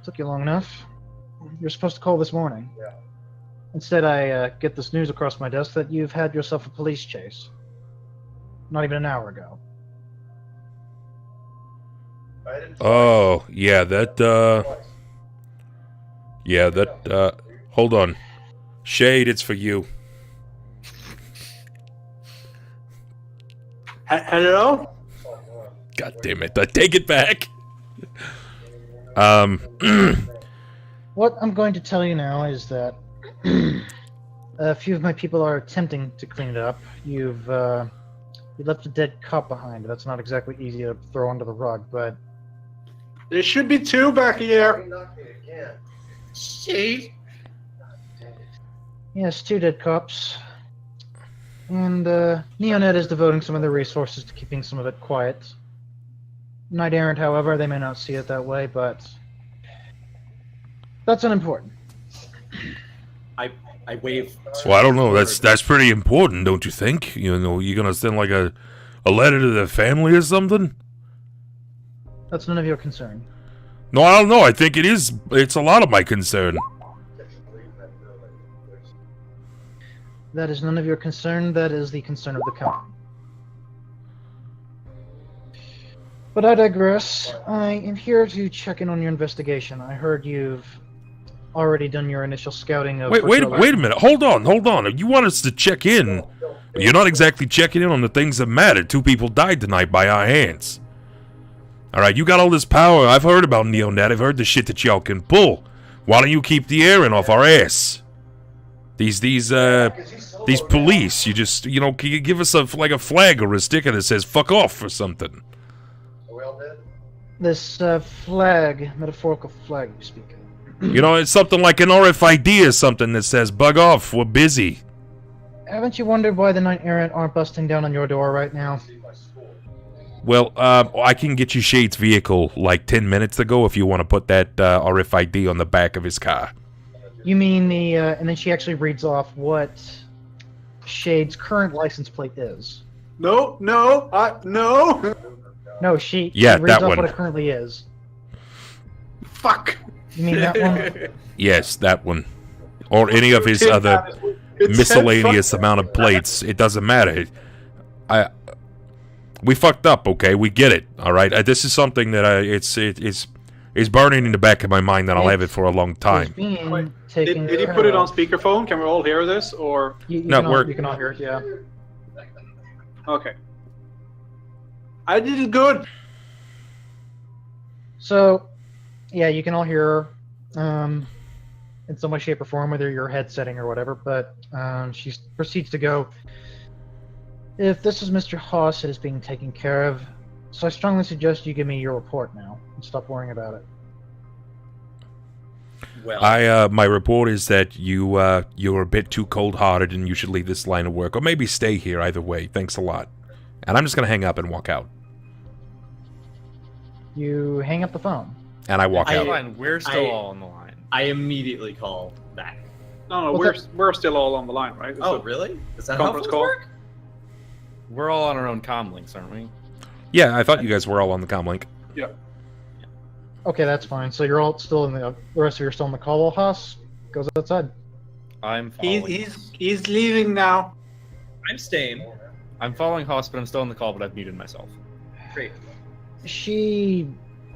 Took you long enough. You're supposed to call this morning. Instead, I get this news across my desk that you've had yourself a police chase. Not even an hour ago." Oh yeah, hold on, Shade, it's for you. Hello? God damn it, I take it back. What I'm going to tell you now is that a few of my people are attempting to clean it up. You left a dead cop behind. That's not exactly easy to throw under the rug, but There should be two back here. Shade. yes, 2 dead cops. And NeoNET is devoting some of their resources to keeping some of it quiet. Knight Errant, however, they may not see it that way, but that's unimportant. I wave. Well, I don't know. Chord. That's pretty important, don't you think? You know, you're gonna send like a letter to their family or something? That's none of your concern. No, I don't know. I think it is. It's a lot of my concern. That is none of your concern. That is the concern of the company. But I digress. I am here to check in on your investigation. I heard you've already done your initial scouting of... Wait a minute. Hold on. You want us to check in? You're not exactly checking in on the things that matter. 2 people died tonight by our hands. Alright, you got all this power. I've heard about NeoNET. I've heard the shit that y'all can pull. Why don't you keep the airing off our ass? These police, you just, you know, can you give us a flag or a sticker that says fuck off or something? This flag, metaphorical flag you speak of. You know, it's something like an RFID or something that says bug off, we're busy. Haven't you wondered why the Knight Errant aren't busting down on your door right now? Well, I can get you Shade's vehicle like 10 minutes ago if you want to put that RFID on the back of his car. You mean the, and then she actually reads off what Shade's current license plate is. No. No, she Yeah, reads that off one. what it currently is. Fuck. You mean that one? Yes, that one. Or any of his other miscellaneous amount of plates. It doesn't matter. We fucked up, okay? We get it, all right? This is something that it's burning in the back of my mind that I'll have it for a long time. Did he put it on speakerphone? Can we all hear this, or? You can all hear it, yeah. Okay. I did it good. So, yeah, you can all hear her in some way, shape, or form, whether you're headsetting or whatever, but she proceeds to go, if this is Mr. Haas, it is being taken care of, so I strongly suggest you give me your report now and stop worrying about it. Well, My report is that you're a bit too cold-hearted and you should leave this line of work, or maybe stay here. Either way, thanks a lot. And I'm just gonna hang up and walk out. You hang up the phone. And I walk out. Fine, we're still all on the line. I immediately call back. No, What's we're still all on the line, right? Oh, really? Is that Conference how call? work? We're all on our own comm links, aren't we? Yeah, I thought you guys were all on the comlink. Yeah. Okay, that's fine. So you're all still in the rest of you are still in the call while Haas goes outside. I'm following. He's leaving now. I'm staying. I'm following Haas, but I'm still on the call, but I've muted myself. Great. She...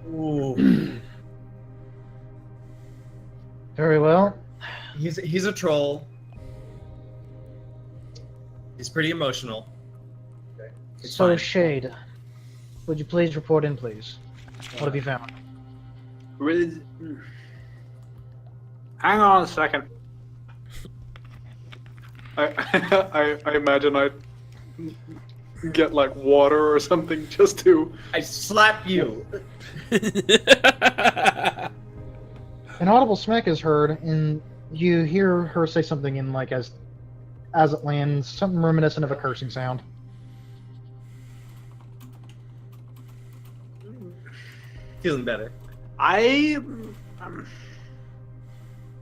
Ooh. Very well. He's a troll. He's pretty emotional. It's So, fine. Shade, would you please report in, please? What have you found? Hang on a second. I imagine I'd get like water or something just to. I slap you. An audible smack is heard, and you hear her say something in like as it lands, something reminiscent of a cursing sound. Feeling better.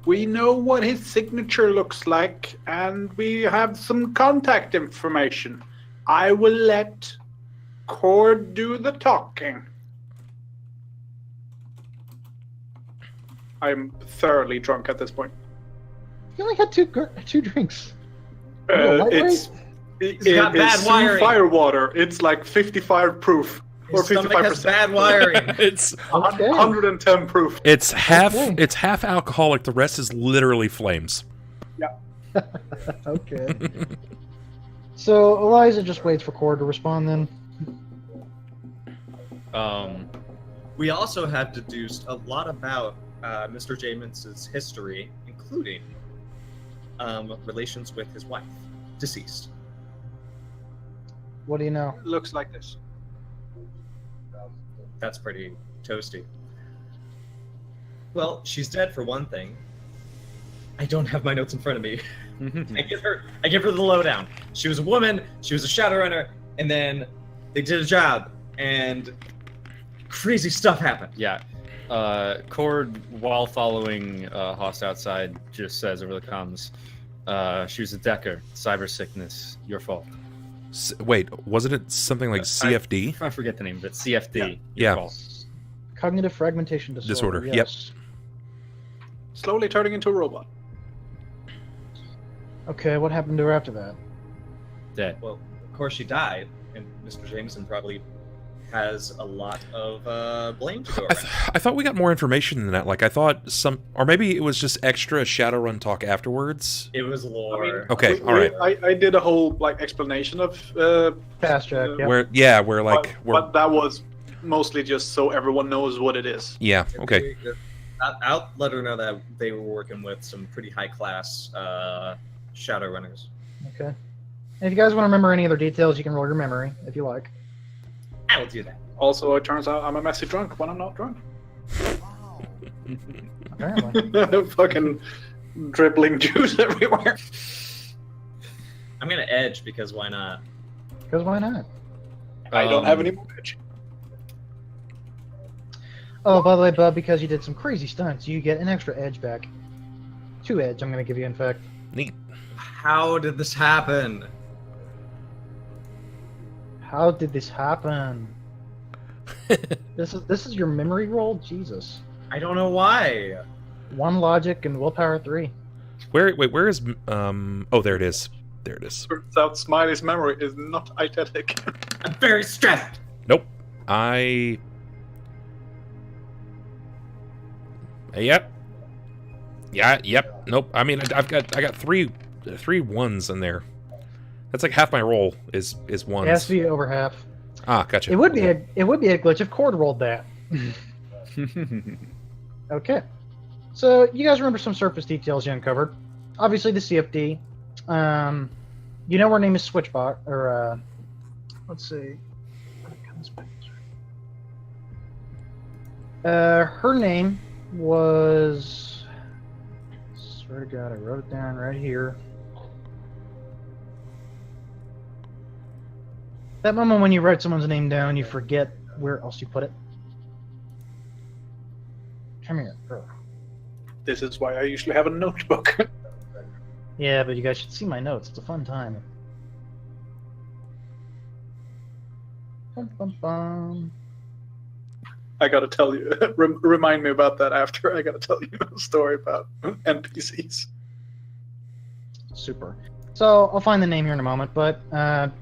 We know what his signature looks like, and we have some contact information. I will let Chord do the talking. I'm thoroughly drunk at this point. You only had two drinks. It's got bad it's wiring. fire water. It's like 55 proof or His stomach 55%. has bad wiring. It's Okay. 110 proof. it's half Okay. it's half alcoholic. The rest is literally flames. Okay. So Eliza just waits for Chord to respond then. We also have deduced a lot about Mr. James's history, including relations with his wife, deceased. What do you know? Looks like this. That's pretty toasty. Well, she's dead for one thing. I don't have my notes in front of me. I give her the lowdown. She was a woman, she was a Shadowrunner, and then they did a job, and crazy stuff happened. Yeah. Chord, while following Haas outside, just says over the comms, She was a Decker. Cyber sickness. Your fault. Wait, wasn't it something like CFD? I forget the name of it. CFD. Yeah. Your fault. Cognitive fragmentation disorder. Yep. Yes. Slowly turning into a robot. Okay, what happened to her after that? Dead. Well, of course she died, and Mr. Jameson probably has a lot of blame to go around. I thought we got more information than that. Like, I thought or maybe it was just extra Shadowrun talk afterwards. It was lore. Okay, all right. I did a whole explanation of Fast Jack. Yep. Where but that was mostly just so everyone knows what it is. yeah, okay. I'll let her know that they were working with some pretty high-class Shadowrunners. Okay. And if you guys want to remember any other details, you can roll your memory if you like. I will do that. Also, it turns out I'm a messy drunk when I'm not drunk. Apparently. Fucking dribbling juice everywhere. I'm gonna edge because why not? Because why not? I don't have any more pitch. Oh, by the way, Bub, because you did some crazy stunts, you get an extra edge back. 2 edge, I'm going to give you, in fact. Neat. How did this happen? How did this happen? This is your memory roll? Jesus. I don't know why. 1 logic and willpower 3. Where is oh, there it is. There it is. Turns out Smiley's memory is not eidetic. I'm very stressed. Nope. Yep. Yeah, yep. Nope. I mean, I got three ones in there. That's like half my roll is ones. It has to be over half. Ah, gotcha. It would be a glitch if Chord rolled that. Okay. So you guys remember some surface details you uncovered. Obviously the CFD. You know her name is Switchbot, or let's see. Her name was, swear to God, I wrote it down right here. That moment when you write someone's name down, you forget where else you put it. Come here, girl. This is why I usually have a notebook. Yeah, but you guys should see my notes. It's a fun time. Bum, bum, bum. I gotta tell you, remind me about that after. I gotta tell you a story about NPCs. Super. So I'll find the name here in a moment, but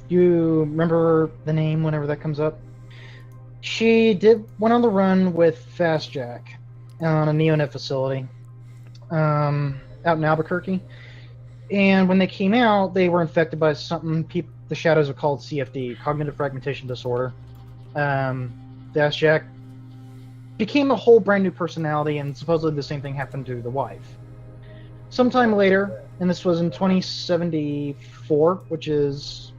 you remember the name whenever that comes up? She went on the run with Fast Jack on a NeoNET facility out in Albuquerque. And when they came out, they were infected by something the Shadows have called CFD, Cognitive Fragmentation Disorder. Fast Jack became a whole brand new personality, and supposedly the same thing happened to the wife. Sometime later, and this was in 2074, which is...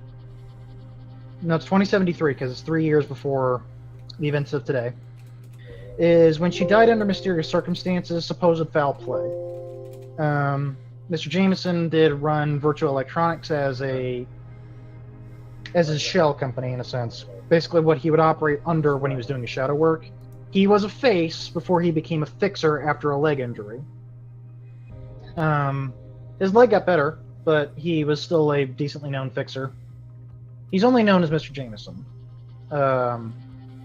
No, it's 2073, because it's 3 years before the events of today, is when she died under mysterious circumstances, supposed foul play. Mr. Jameson did run Virtual Electronics as his shell company, in a sense. Basically what he would operate under when he was doing his shadow work. He was a face before he became a fixer after a leg injury. His leg got better, but he was still a decently known fixer. He's only known as Mr. Jameson. At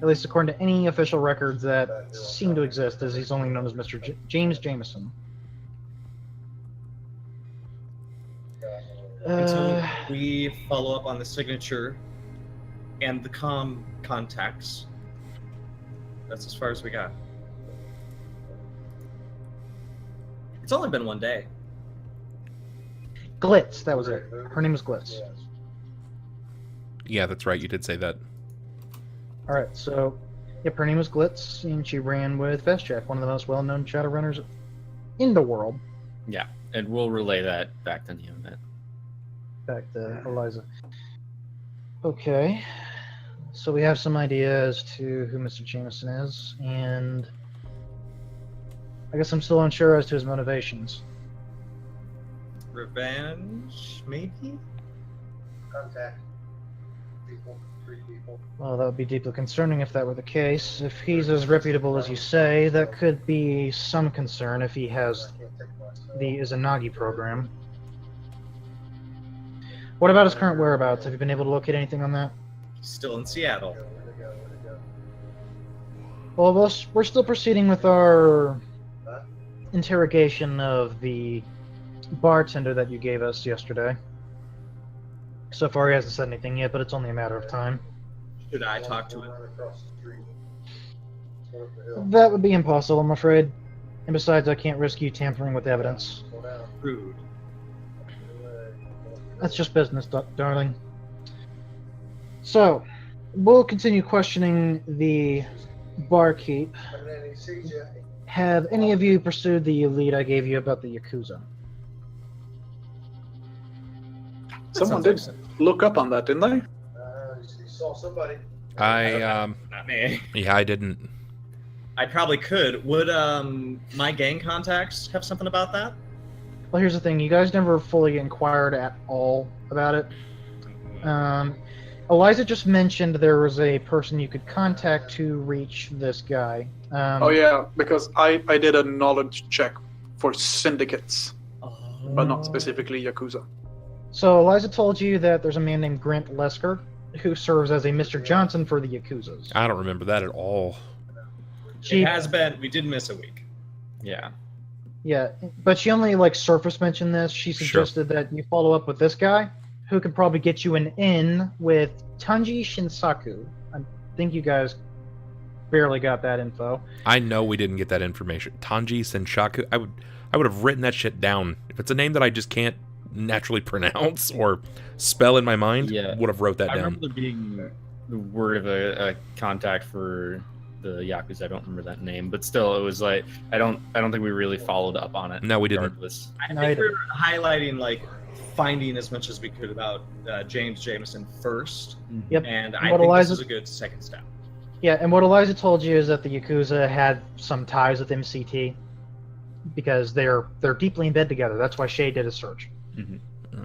least according to any official records that seem to exist, as he's only known as Mr. James Jameson. Until we follow up on the signature and the contacts. That's as far as we got. It's only been 1 day. Glitz, that was it. Her name was Glitz. Yeah, that's right. You did say that. Alright, so, yep, her name was Glitz, and she ran with Fast Jack, one of the most well-known Shadowrunners in the world. Yeah, and we'll relay that back to NeoNET. Back to Eliza. Okay, so we have some idea as to who Mr. Jameson is, and I guess I'm still unsure as to his motivations. Revenge, maybe? Contact. People. 3 people. Well, that would be deeply concerning if that were the case. If he's as reputable as you say, that could be some concern if he has the Izanagi program. What about his current whereabouts? Have you been able to locate anything on that? He's still in Seattle. Where'd it go? Well, we're still proceeding with our Huh? interrogation of the bartender that you gave us yesterday. So far, he hasn't said anything yet, but it's only a matter of time. Should I talk to him? Run across the street. Go up the hill. That would be impossible, I'm afraid. And besides, I can't risk you tampering with evidence. Slow down. Rude. That's just business, darling. So, we'll continue questioning the barkeep. And then he sees you. Have any of you pursued the lead I gave you about the Yakuza? Someone did look up on that, didn't they? He saw somebody. Not me. Yeah, I didn't. I probably could. Would my gang contacts have something about that? Well, here's the thing. You guys never fully inquired at all about it. Eliza just mentioned there was a person you could contact to reach this guy. Oh yeah, because I did a knowledge check for syndicates, but not specifically Yakuza. So Eliza told you that there's a man named Grant Lesker who serves as a Mr. Johnson for the Yakuzas. I don't remember that at all. She It has been. We did miss a week. Yeah. Yeah, but she only like surface mentioned this. She suggested that you follow up with this guy, who could probably get you an in with Tanji Shinsaku. I think you guys barely got that info. I know we didn't get that information. Tanji Senshaku. I would have written that shit down. If it's a name that I just can't naturally pronounce or spell in my mind, Yeah. would have wrote that I down. remember there being the word of a contact for the Yakuza. I don't remember that name, but still, it was like I don't think we really followed up on it. No, we didn't. regardless. I No, think I we were highlighting like finding as much as we could about James Jameson first, Yep. and And I what think Eliza- this is a good second step. Yeah, and what Eliza told you is that the Yakuza had some ties with MCT because they're deeply in bed together. That's why Shay did a search.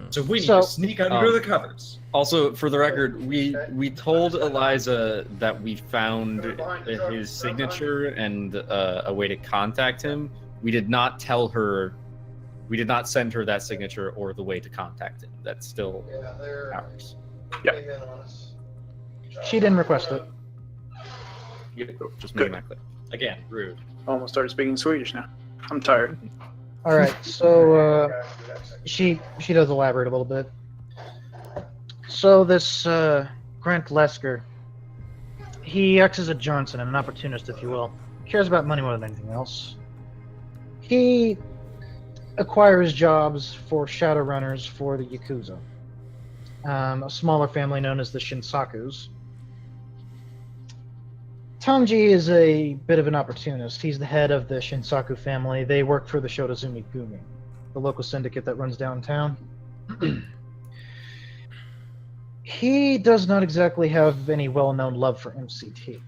So we need So- to sneak under the covers. Also, for the record, we told Eliza that we found his signature and a way to contact him. We did not tell her. We did not send her that signature or the way to contact him. That's still Yeah, they're ours. Yeah. came in on us. She didn't request it. Just Good. making that clear. Again, rude. Almost started speaking Swedish now. I'm tired. All right, so she does elaborate a little bit. So this Grant Lesker, he acts as a Johnson, an opportunist, if you will. He cares about money more than anything else. He acquires jobs for Shadowrunners for the Yakuza, a smaller family known as the Shinsakus. Tanji is a bit of an opportunist. He's the head of the Shinsaku family. They work for the Shotozumi Gumi, the local syndicate that runs downtown. He does not exactly have any well-known love for MCT.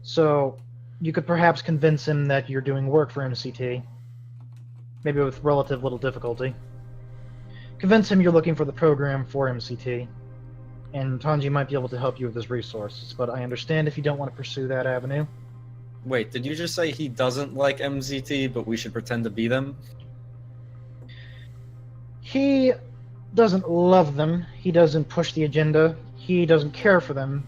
So you could perhaps convince him that you're doing work for MCT, maybe with relative little difficulty. Convince him you're looking for the program for MCT, and Tanji might be able to help you with his resources, but I understand if you don't want to pursue that avenue. Wait, did you just say he doesn't like MZT, but we should pretend to be them? He doesn't love them, he doesn't push the agenda, he doesn't care for them,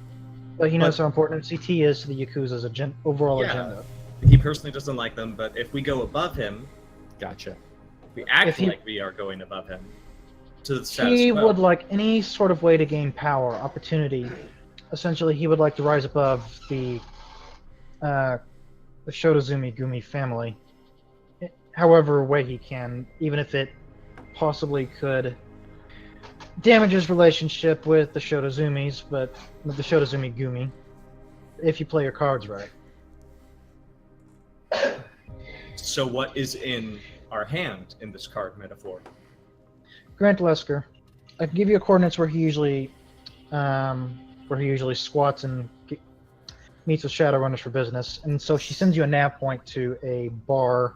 but he knows how important MCT is to the Yakuza's overall Yeah. agenda. He personally doesn't like them, but if we go above him, Gotcha. we act If he- like we are going above him. To the status He quo. would like any sort of way to gain power, opportunity. Essentially, he would like to rise above the Shotozumi Gumi family, however way he can, even if it possibly could damage his relationship with the Shotozumis, but with the Shotozumi Gumi, if you play your cards right. So what is in our hand in this card metaphor? Grant Lesker, I can give you coordinates where he usually squats and meets with Shadowrunners for business, and so she sends you a nav point to a bar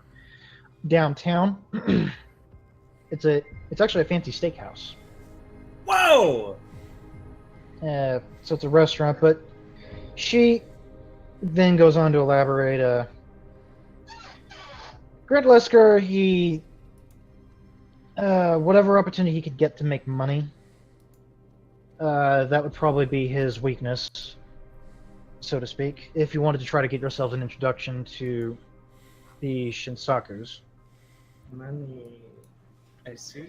downtown. It's actually a fancy steakhouse. Whoa! So it's a restaurant, but she then goes on to elaborate. Grant Lesker, he whatever opportunity he could get to make money, That would probably be his weakness, so to speak, if you wanted to try to get yourself an introduction to the Shinsakus. Money. I see.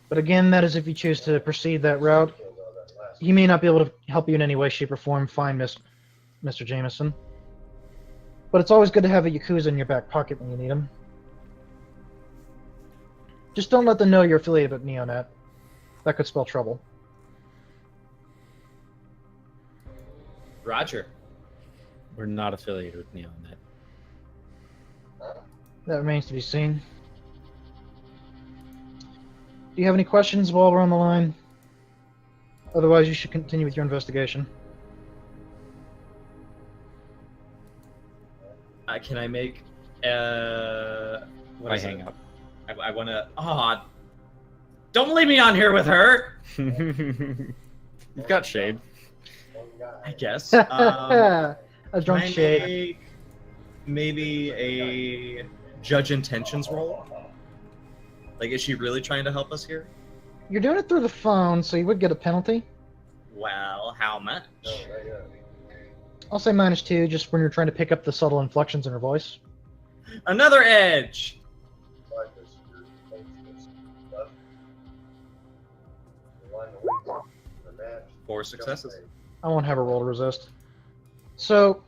But again, that is if you choose to proceed that route. He may not be able to help you in any way, shape, or form find Mr. Jameson. But it's always good to have a Yakuza in your back pocket when you need him. Just don't let them know you're affiliated with NeoNET. That could spell trouble. Roger. We're not affiliated with NeoNET. That remains to be seen. Do you have any questions while we're on the line? Otherwise, you should continue with your investigation. Can I make? What I is hang it? up. I want to. Oh, don't leave me on here with her. You've got shade. I guess. A drunk Can I shade. make maybe a judge intentions roll? Like, is she really trying to help us here? You're doing it through the phone, so you would get a penalty. Well, how much? I'll say -2, just when you're trying to pick up the subtle inflections in her voice. Another edge. 4 successes. I won't have her roll to resist. So,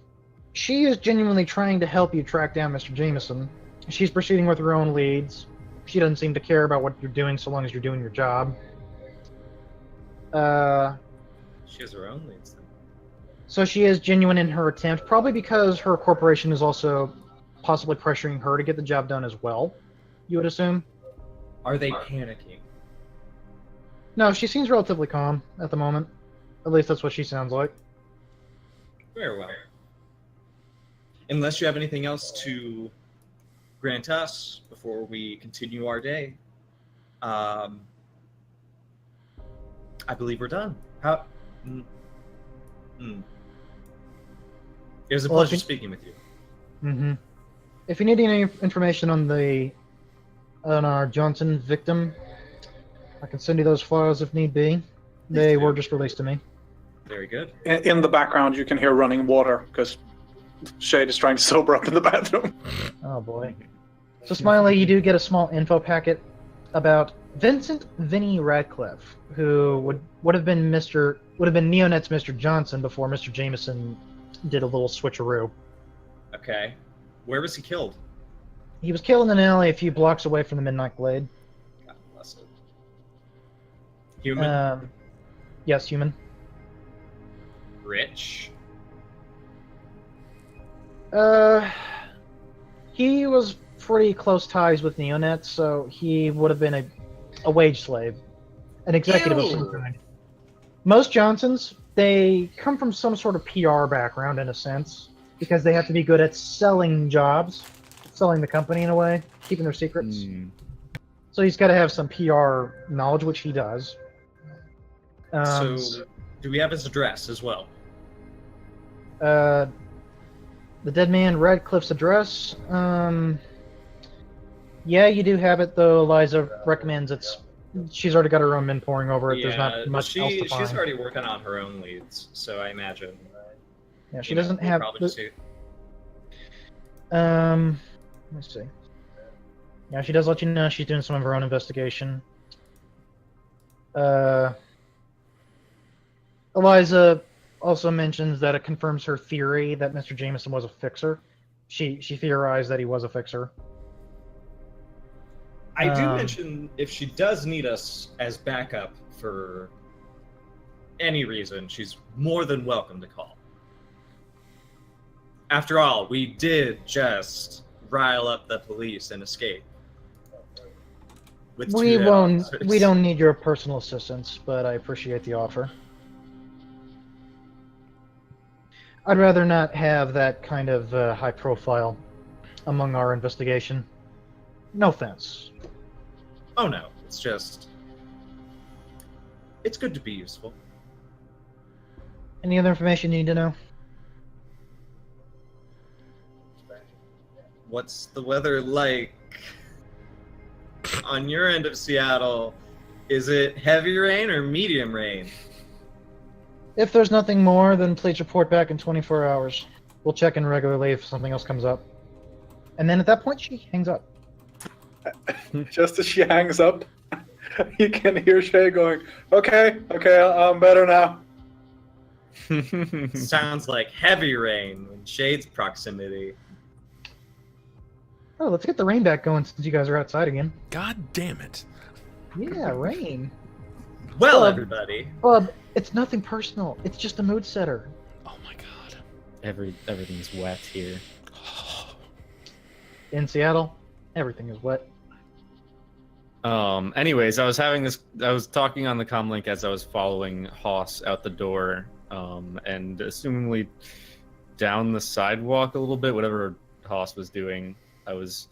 she is genuinely trying to help you track down Mr. Jameson. She's proceeding with her own leads. She doesn't seem to care about what you're doing so long as you're doing your job. She has her own leads. Then. So she is genuine in her attempt, probably because her corporation is also possibly pressuring her to get the job done as well, you would assume? Are they panicking? No, she seems relatively calm at the moment. At least that's what she sounds like. Very well. Unless you have anything else to grant us before we continue our day, I believe we're done. How? It was a Well, pleasure if you- speaking with you. Mm-hmm. If you need any information on our Johnson victim, I can send you those files if need be. They do. were just released to me. Very good. In the background, you can hear running water because Shade is trying to sober up in the bathroom. Oh boy. So Smiley, you do get a small info packet about Vincent Vinny Radcliffe, who would have been NeoNET's Mr. Johnson before Mr. Jameson did a little switcheroo. Okay. Where was he killed? He was killed in an alley a few blocks away from the Midnight Glade. God bless it. Human? Yes, human. Rich? He was pretty close ties with NeoNET, so he would have been a wage slave, an executive of some kind. Most Johnsons, they come from some sort of PR background in a sense, because they have to be good at selling jobs, selling the company in a way, keeping their secrets. So he's got to have some PR knowledge, which he does. So, do we have his address as well? The dead man Radcliffe's address. Yeah, you do have it, though. Eliza recommends she's already got her own men pouring over it. There's not much else to find. She's already working on her own leads, so I imagine. Yeah, she doesn't have. Let's see. Yeah, she does let you know she's doing some of her own investigation. Eliza also mentions that it confirms her theory that Mr. Jameson was a fixer. She theorized that he was a fixer. I do mention if she does need us as backup for any reason, she's more than welcome to call. After all, we did just rile up the police and escape. With We two won't. officers. We don't need your personal assistance, but I appreciate the offer. I'd rather not have that kind of high profile among our investigation. No offense. Oh no, it's just... It's good to be useful. Any other information you need to know? What's the weather like on your end of Seattle? Is it heavy rain or medium rain? If there's nothing more, then please report back in 24 hours. We'll check in regularly if something else comes up. And then at that point, she hangs up. Just as she hangs up, you can hear Shay going, okay, I'm better now. Sounds like heavy rain in Shade's proximity. Oh, let's get the rain back going since you guys are outside again. God damn it. Yeah, rain. Well, Bub. everybody. Bub, it's nothing personal. It's just a mood setter. Oh my god. Everything's wet here. In Seattle, everything is wet. Anyways, I was talking on the comm link as I was following Hoss out the door, and assumingly down the sidewalk a little bit, whatever Hoss was doing, I was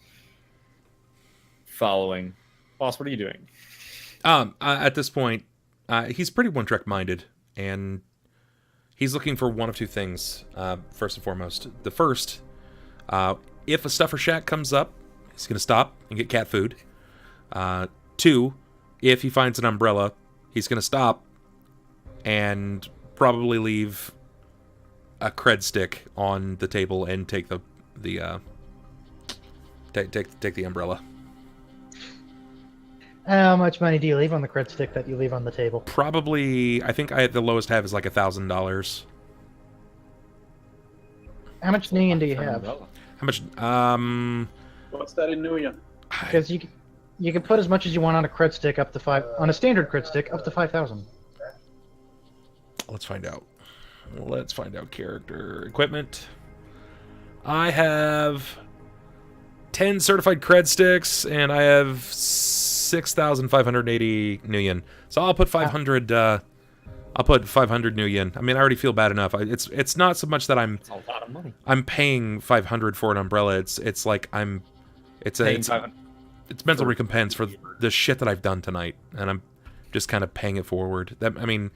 following. Hoss, what are you doing? At this point, he's pretty one-track minded, and he's looking for one of two things, first and foremost. The first, if a stuffer shack comes up, he's going to stop and get cat food. Two, if he finds an umbrella, he's going to stop and probably leave a cred stick on the table and take the umbrella. How much money do you leave on the cred stick that you leave on the table? Probably, I think the lowest have is like $1,000. How much Nuyen do you have? How much? What's that in New Year? Because you can put as much as you want on a cred stick up to on a standard cred stick up to 5,000. Let's find out. Let's find out. Character equipment. I have 10 certified cred sticks, and I have 6,580 Nuyen. So I'll put 500. I'll put 500 Nuyen. I mean, I already feel bad enough. It's not so much that That's a lot of money. I'm paying 500 for an umbrella. It's like it's mental recompense for the shit that I've done tonight, and I'm just kind of paying it forward. I mean,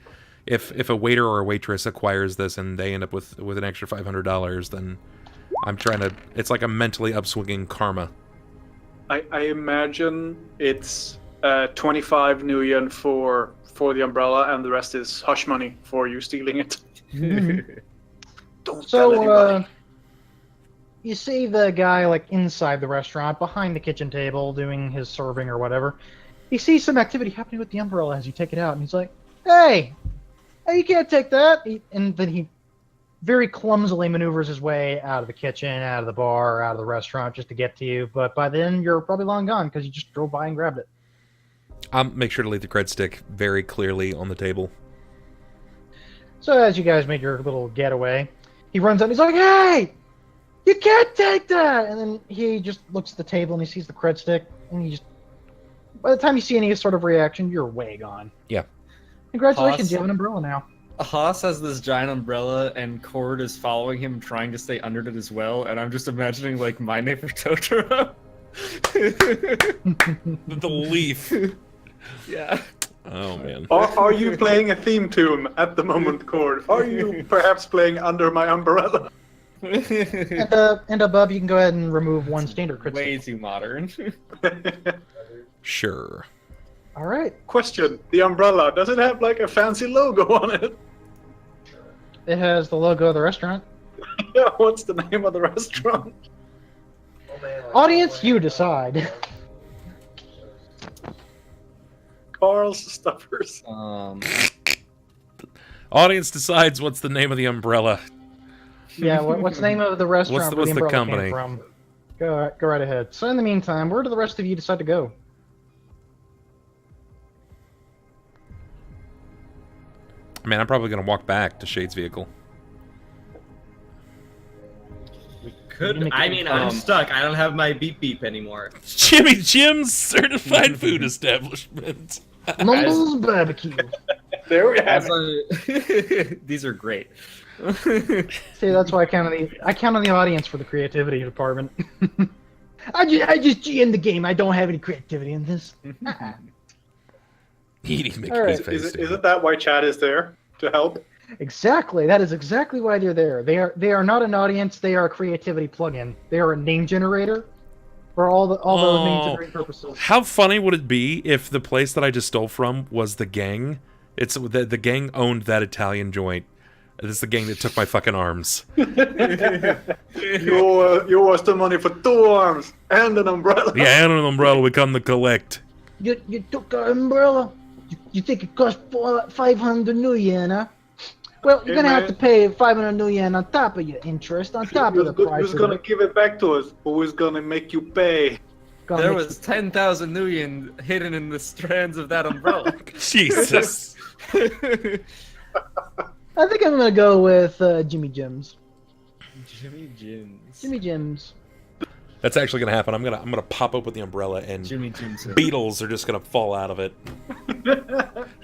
if a waiter or a waitress acquires this and they end up with an extra $500, then I'm trying to. It's like I'm mentally upswinging karma. I imagine it's 25 New Yen for the umbrella, and the rest is hush money for you stealing it. Don't tell anybody. You see the guy like inside the restaurant, behind the kitchen table, doing his serving or whatever. He sees some activity happening with the umbrella as you take it out, and he's like, "Hey, you can't take that!" And then he very clumsily maneuvers his way out of the kitchen, out of the bar, out of the restaurant, just to get to you. But by then, you're probably long gone because you just drove by and grabbed it. I'll make sure to leave the cred stick very clearly on the table. So as you guys make your little getaway, he runs out and he's like, "Hey! You can't take that!" And then he just looks at the table and he sees the cred stick, and he just... By the time you see any sort of reaction, you're way gone. Yeah. Congratulations, Awesome. you have an umbrella now. Haas has this giant umbrella, and Chord is following him, trying to stay under it as well. And I'm just imagining like My Neighbor Totoro. The leaf. Yeah. Oh man. Are you playing a theme tune at the moment, Chord? Are you perhaps playing Under My Umbrella? And above, you can go ahead and remove one standard crit Way stick. too modern. Sure. All right. Question: the umbrella, does it have like a fancy logo on it? It has the logo of the restaurant. Yeah, what's the name of the restaurant? Audience, you decide. Carl's Stuffers. Audience decides what's the name of the umbrella. Yeah, what's the name of the restaurant What's where the umbrella company? came from? Go right ahead. So in the meantime, where do the rest of you decide to go? I mean, I'm probably gonna walk back to Shade's vehicle. Could I mean I'm stuck. I don't have my beep beep anymore. Jimmy Jim's certified food establishment. Mumbles Barbecue. There we have As it. these are great. See, that's why I count on the audience for the creativity department. I just GM the game. I don't have any creativity in this. He makes All right. his face. Isn't that why Chad is there to help? Exactly. That is exactly why they're there. They are not an audience. They are a creativity plugin. They are a name generator for all those name generating purposes. How funny would it be if the place that I just stole from was the gang, It's the gang owned that Italian joint. This is the gang that took my fucking arms. You owe us the money for 2 arms and an umbrella. Yeah, and an umbrella we come to collect. You took our umbrella? You think it cost 500 new yen, huh? Well, you're gonna have to pay 500 new yen on top of your interest, on top of the price. Who's gonna give it back to us? Who is gonna make you pay? There was 10,000 new yen hidden in the strands of that umbrella. Jesus. I think I'm gonna go with Jimmy Jim's. Jimmy Jim's. Jimmy Jim's. That's actually gonna happen. I'm gonna pop open the umbrella and Jimmy Jim's. beetles are just gonna fall out of it.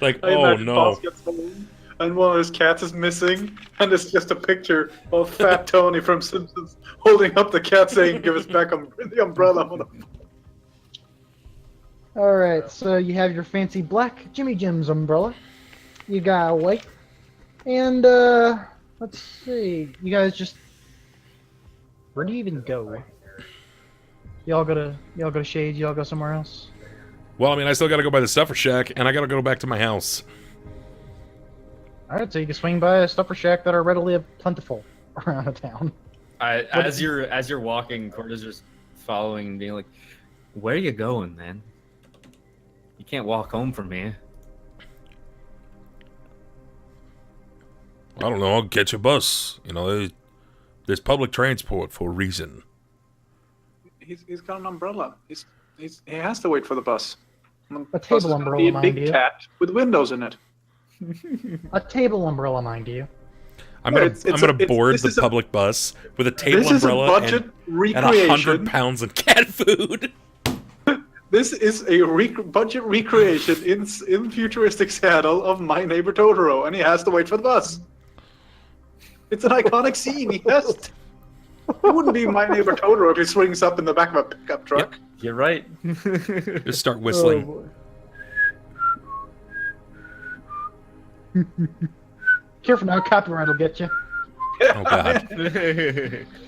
Like, I oh imagine no. Boss gets home, and one of his cats is missing, and it's just a picture of Fat Tony from Simpsons holding up the cat saying, "Give us back the umbrella." All right, so you have your fancy black Jimmy Jim's umbrella. You got white, and let's see. You guys just where do you even go? Y'all go to Shades. Y'all go somewhere else. Well, I mean, I still gotta go by the Stuffer Shack, and I gotta go back to my house. All right, so you can swing by a stuffer shack that are readily plentiful around the town. As you're walking, Chord is just following, being like, "Where are you going, man? You can't walk home from here." I don't know, I'll catch a bus. You know, there's public transport for a reason. He's got an umbrella. He has to wait for the bus. A table umbrella, Be a mind big you. cat with windows in it. A table umbrella, mind you. I'm gonna board this the is a- public bus with a table This is a umbrella budget and recreation. 100 pounds of cat food. This is a budget recreation in futuristic Seattle of My Neighbor Totoro, and he has to wait for the bus. It's an iconic scene. He has to. It wouldn't be My Neighbor Totoro if he swings up in the back of a pickup truck. You're right. Just start whistling. Oh, boy. Careful now, copyright will get you. Oh god.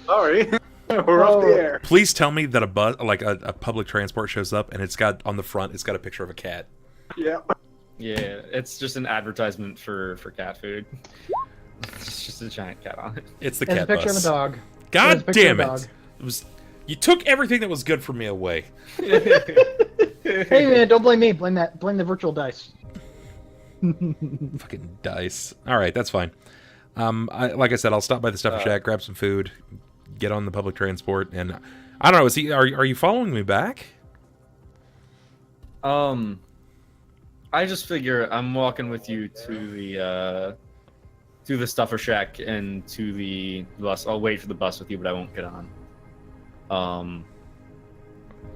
Sorry, we're off the air. Please tell me that a bus, like a public transport, shows up and it's got on the front, it's got a picture of a cat. Yeah. Yeah, it's just an advertisement for cat food. It's just a giant cat on it. It's the There's a cat picture bus. of a dog. God There's a picture damn of a it! dog. It was. You took everything that was good from me away. Hey man, don't blame me. Blame the virtual dice. Fucking dice. All right, that's fine. Like I said, I'll stop by the Stuffer Shack, grab some food, get on the public transport, and I don't know. Is he? Are you following me back? I just figure I'm walking with you to the Stuffer Shack and to the bus. I'll wait for the bus with you, but I won't get on.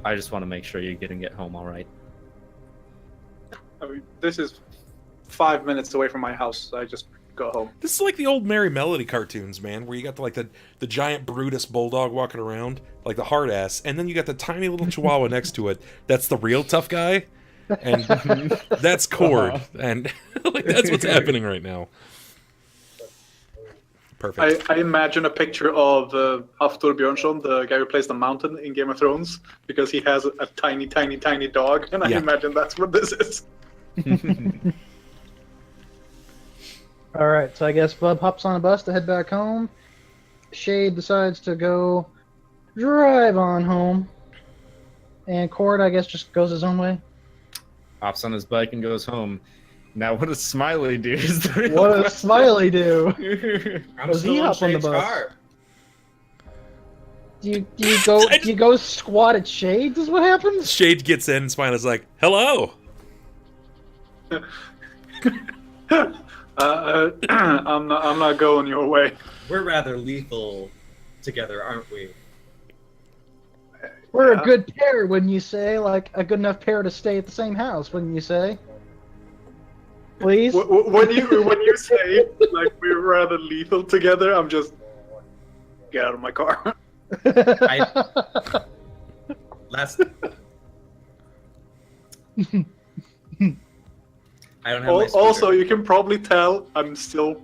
I just want to make sure you're getting it home all right. I mean, this is 5 minutes away from my house. So I just go home. This is like the old Merry Melody cartoons, man, where you got the giant Brutus bulldog walking around, like the hard ass, and then you got the tiny little Chihuahua next to it. That's the real tough guy, and that's Chord, and like that's what's happening right now. Perfect. I imagine a picture of Hafthor Björnsson, the guy who plays the mountain in Game of Thrones, because he has a tiny dog, and I imagine that's what this is. All right, so I guess Bub hops on a bus to head back home. Shade decides to go drive on home, and Chord, I guess, just goes his own way. Hops on his bike and goes home. Now, what does Smiley do? Is the real What does question. Smiley do? I'm Does still he in hop on the Shade's bus? car. Do you go squat at Shades? Is what happens? Shade gets in, and Smiley's like, "Hello." I'm not going your way. We're rather lethal together, aren't we? We're a good pair, wouldn't you say? Like a good enough pair to stay at the same house, wouldn't you say? Please. When you say like we're rather lethal together, I'm just get out of my car. Last. I don't have my scooter. Also, you can probably tell I'm still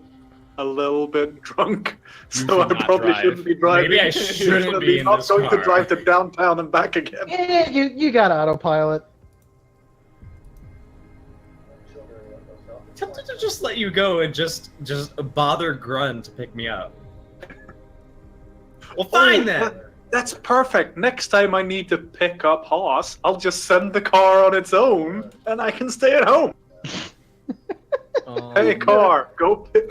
a little bit drunk, so I should not probably drive. shouldn't be driving. Maybe I shouldn't be in not this going to car. drive to downtown and back again. Yeah, you got autopilot. Tilted should just let you go and just bother Grun to pick me up. Well, fine then. That's perfect. Next time I need to pick up Haas, I'll just send the car on its own, and I can stay at home. Hey, car, go pick.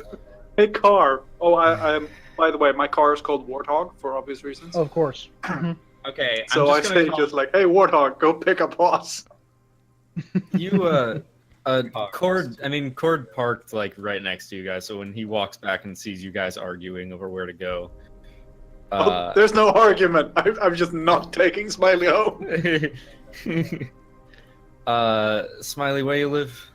Hey, car. Oh, I'm. By the way, my car is called Warthog for obvious reasons. Of course. Okay. So I say call... just like, hey, Warthog, go pick up Haas. You Chord parked like right next to you guys, so when he walks back and sees you guys arguing over where to go. There's no argument. I'm just not taking Smiley home. Smiley, where you live?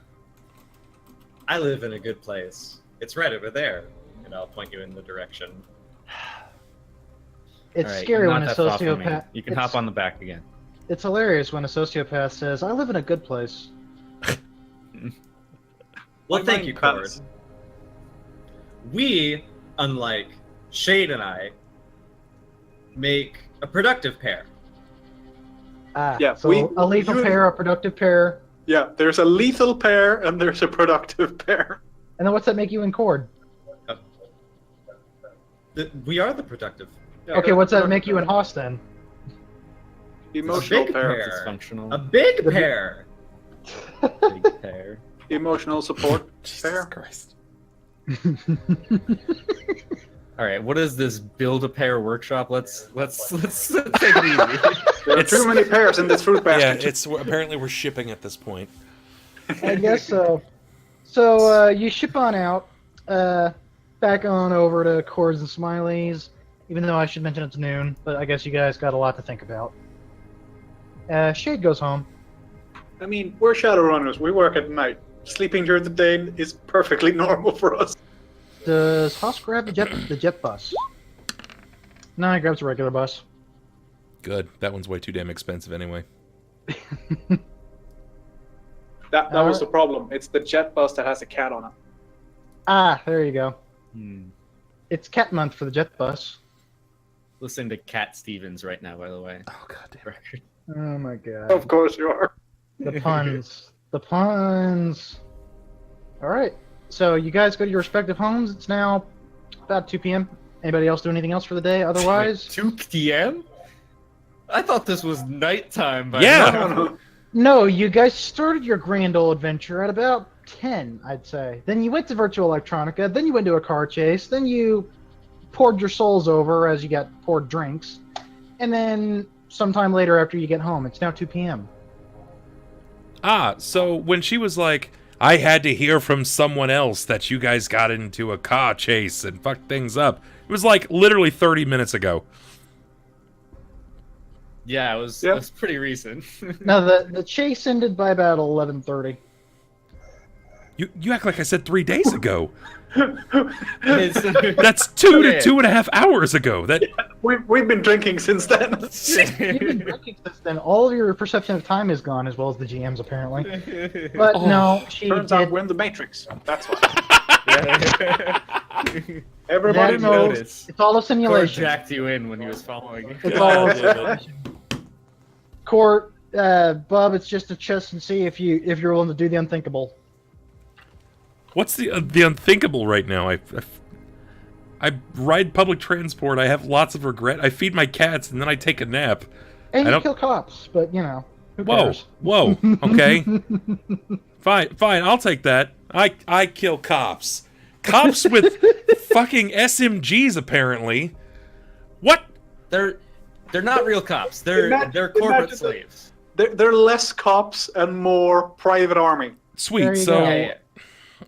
I live in a good place. It's right over there, and I'll point you in the direction. It's Alright, scary you're when a not that far from me. sociopath. You can hop on the back again. It's hilarious when a sociopath says, "I live in a good place." Well, thank you, Chord. We, unlike Shade and I, make a productive pair. Yeah, so a lethal pair, a productive pair. Yeah, there's a lethal pair and there's a productive pair. And then what's that make you in Chord? We are the productive. Yeah, Okay, what's that make you in Haas then? Emotional big pair. Dysfunctional. A big pair. Big pair. Emotional support Jesus pair. Christ. All right, what is this build-a-pair workshop? Let's take it easy. There are too many pairs in this fruit Yeah, basket. apparently we're shipping at this point. I guess so. So you ship on out, back on over to Chords and Smileys, even though I should mention it's noon, but I guess you guys got a lot to think about. Shade goes home. I mean, we're Shadowrunners. We work at night. Sleeping during the day is perfectly normal for us. Does Haas grab the jet bus? No, he grabs a regular bus. Good. That one's way too damn expensive anyway. That was the problem. It's the jet bus that has a cat on it. Ah, there you go. Hmm. It's cat month for the jet bus. Listening to Cat Stevens right now, by the way. Oh god damn it. Oh my god. Of course you are. The puns. The puns. Alright. So you guys go to your respective homes. It's now about 2 p.m. Anybody else do anything else for the day? Otherwise? 2 p.m.? I thought this was nighttime by Yeah. now. No, you guys started your grand old adventure at about 10, I'd say. Then you went to Virtual Electronica, then you went to a car chase, then you poured your souls over as you got poured drinks, and then sometime later after you get home. It's now 2 p.m. Ah, so when she was like, I had to hear from someone else that you guys got into a car chase and fucked things up, it was like literally 30 minutes ago. Yeah, it was pretty recent. Now, the chase ended by about 11:30. You act like I said 3 days ago. It's- That's 2 to Okay. 2.5 hours ago. That We've been drinking since then. You've been drinking since then. All of your perception of time is gone, as well as the GM's, apparently. But no, she Turns did. out we're in the Matrix. That's why. Everybody That knows. Notice. It's all a Chord simulation. jacked you in when he was following. It's all a simulation. Court, Bub, it's just to test and see if you're willing to do the unthinkable. What's the unthinkable right now? I ride public transport. I have lots of regret. I feed my cats and then I take a nap. And I you don't- kill cops, but you know, who Whoa, cares? whoa, okay. Fine, I'll take that. I kill cops. Cops with fucking SMGs, apparently. What? They're not real cops. They're corporate slaves. They're less cops and more private army. There Sweet, you so... go. Yeah.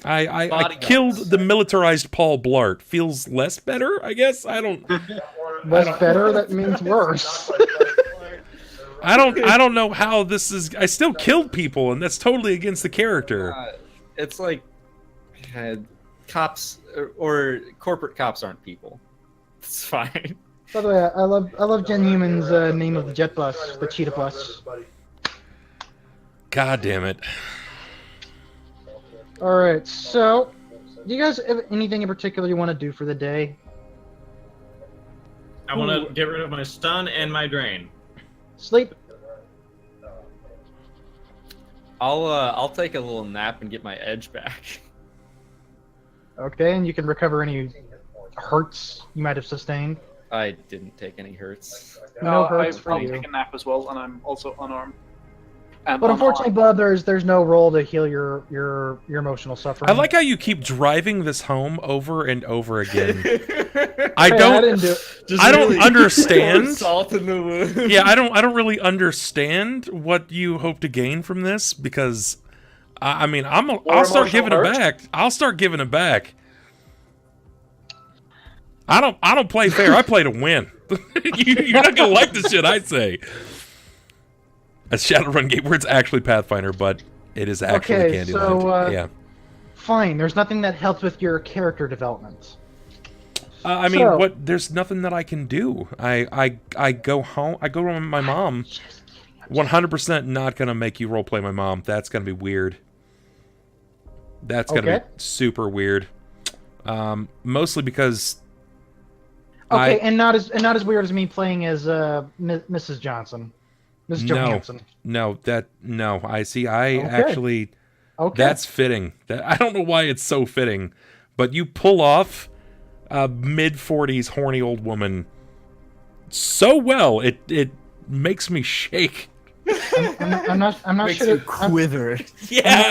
I Bodyguards. killed the militarized Paul Blart. Feels less better, I guess. I don't Less better, that means worse. I don't know how this is. I still killed people, and that's totally against the character. It's like cops or corporate cops aren't people. It's fine. By the way, I love Jen Newman's name of the jet bus, the cheetah bus. God damn it. All right, so do you guys have anything in particular you want to do for the day? I want to get rid of my stun and my drain. Sleep. I'll take a little nap and get my edge back. Okay, and you can recover any hurts you might have sustained. I didn't take any hurts. No hurts for I'll you. take a nap as well, and I'm also unarmed. And But unfortunately, unarmed. Bub, there's no role to heal your emotional suffering. I like how you keep driving this home over and over again. Hey, I I don't. didn't do it. I don't understand. Salt in the wound. Yeah, I don't really understand what you hope to gain from this because, I mean, I'll start giving it emotional back. I'll start giving it back. I don't play fair. I play to win. You're not gonna like the shit I say. A Shadowrun game where it's actually Pathfinder, but it is actually Okay, Candyland. so, yeah. Fine. There's nothing that helps with your character development. I mean, So- what? There's nothing that I can do. I go home. I go to my mom. 100% not gonna make you roleplay my mom. That's gonna be weird. That's gonna Okay. be super weird. Mostly because Okay, and not as weird as me playing as Mrs. Johnson, Mrs. Johansson. no, I see. I Okay. actually Okay. that's fitting. I don't know why it's so fitting, but you pull off a mid-40s horny old woman so well. It makes me shake. I'm not Makes sure. you quiver. Yeah.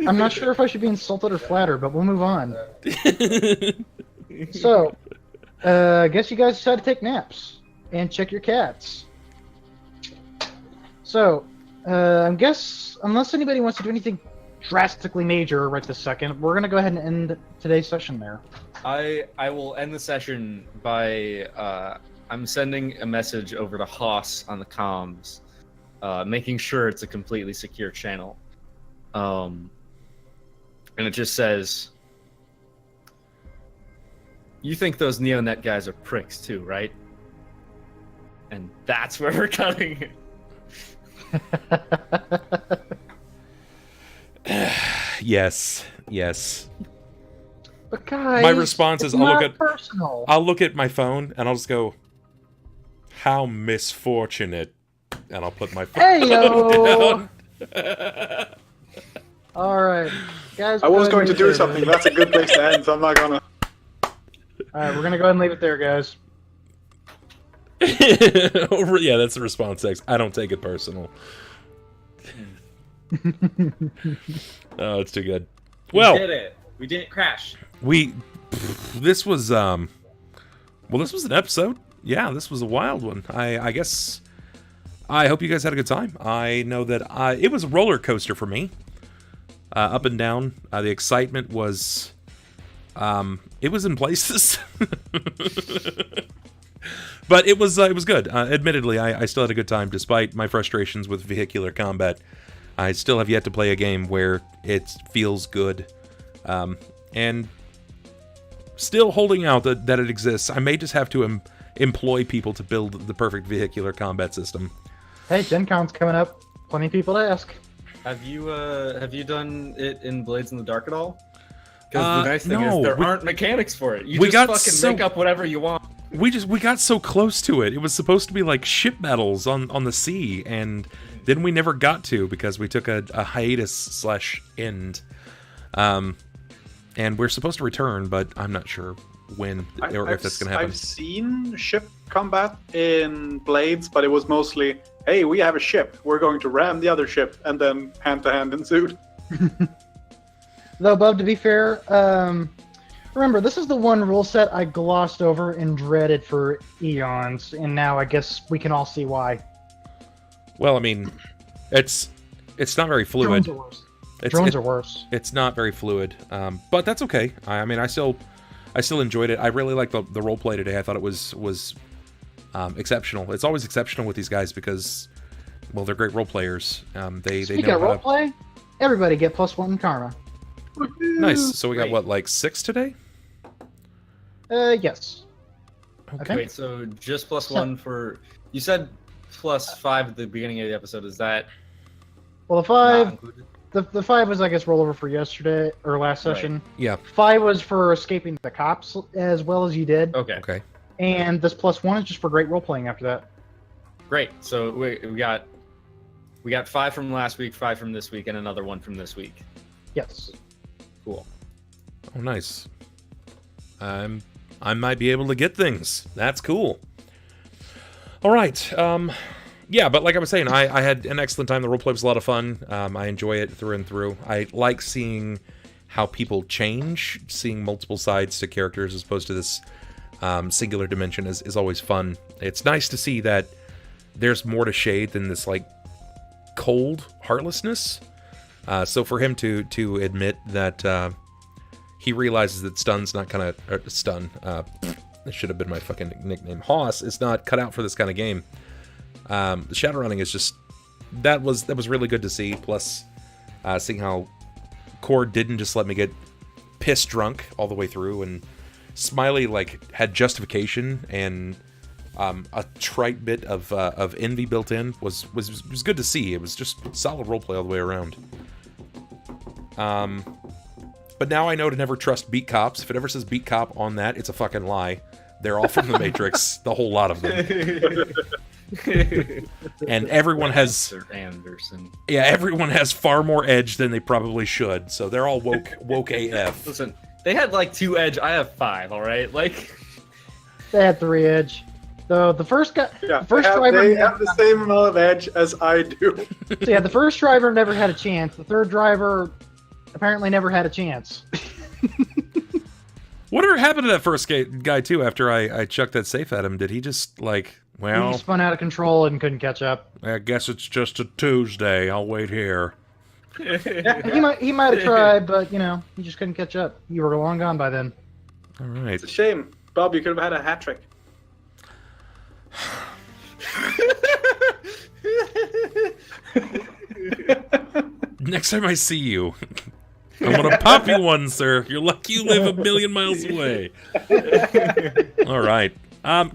I'm not sure if I should be insulted or flattered, but we'll move on. So, I guess you guys decide to take naps and check your cats. So, I guess unless anybody wants to do anything drastically major right this second, we're gonna go ahead and end today's session there. I will end the session by I'm sending a message over to Haas on the comms, making sure it's a completely secure channel. And it just says, "You think those NeoNET guys are pricks too, right?" And that's where we're cutting it. Yes. But guys, My response is it's I'll not look at- personal. I'll look at my phone and I'll just go, "How misfortunate," and I'll put my phone Heyo! down. All right, guys. I was go going ahead to and do leave it something. there. That's a good place to end, so I'm not gonna. All right, we're gonna go ahead and leave it there, guys. Yeah, that's the response text. I don't take it personal. Oh, it's too good. We Well, did it. We didn't crash. this was this was an episode. Yeah, this was a wild one. I guess I hope you guys had a good time. I know that it was a roller coaster for me. Up and down. The excitement was it was in places. But it was good. Admittedly, I still had a good time despite my frustrations with vehicular combat. I still have yet to play a game where it feels good. And still holding out that it exists. I may just have to employ people to build the perfect vehicular combat system. Hey, Gen Con's coming up. Plenty of people to ask. Have you done it in Blades in the Dark at all? Because the nice thing no, is there we- aren't mechanics for it. You we just got fucking so- make up whatever you want. We got so close to it. It was supposed to be like ship battles on the sea, and then we never got to because we took a hiatus / end. And we're supposed to return, but I'm not sure when or if that's going to happen. I've seen ship combat in Blades, but it was mostly, hey, we have a ship. We're going to ram the other ship, and then hand-to-hand ensued. Though, Bub, to be fair, remember, this is the one rule set I glossed over and dreaded for eons, and now I guess we can all see why. Well, I mean, it's not very fluid. Drones are worse. It's, Drones it- are worse. It's not very fluid, but that's okay. I mean, I still enjoyed it. I really liked the role play today. I thought it was exceptional. It's always exceptional with these guys because, well, they're great role players. They Speaking know of how to... roleplay, everybody get +1 karma. Nice. So we got Great. what, like 6 today? Yes. Okay. Wait, so just +1 for... You said +5 at the beginning of the episode. Is that Well, the not 5, included? the 5 was, I guess, rollover for yesterday or last Right. session. Yeah. 5 was for escaping the cops as well as you did, Okay, Okay. and this +1 is just for great role playing after that. great. So we got 5 from last week, 5 from this week, and another 1 from this week. Yes. Cool. Oh, nice. I might be able to get things. That's cool. All right. Yeah, but like I was saying, I had an excellent time. The roleplay was a lot of fun. I enjoy it through and through. I like seeing how people change, seeing multiple sides to characters as opposed to this singular dimension is always fun. It's nice to see that there's more to Shade than this, like, cold heartlessness. So for him to admit that he realizes that Stun's not kind of... Stun. That should have been my fucking nickname. Hoss is not cut out for this kind of game. The Shadowrunning is just... That was really good to see. Plus, seeing how Chord didn't just let me get piss drunk all the way through, and Smiley, like, had justification and a trite bit of envy built in was good to see. It was just solid roleplay all the way around. But now I know to never trust beat cops. If it ever says beat cop on that, it's a fucking lie. They're all from the Matrix, the whole lot of them. And everyone has Anderson. Yeah, everyone has far more edge than they probably should. So they're all woke AF. Listen, they had like 2 edge. I have 5. All right, like They had 3 edge. So the first guy, Yeah, the first they driver, have the same amount of edge as I do. so yeah, the first driver never had a chance. The third driver apparently never had a chance. Whatever happened to that first guy too? After I chucked that safe at him, did he just like? Well, He spun out of control and couldn't catch up. I guess it's just a Tuesday. I'll wait here. He might have tried, but you know, he just couldn't catch up. You were long gone by then. All right. It's a shame. Bob, you could have had a hat trick. Next time I see you, I'm gonna pop you one, sir. You're lucky you live a million miles away. All right,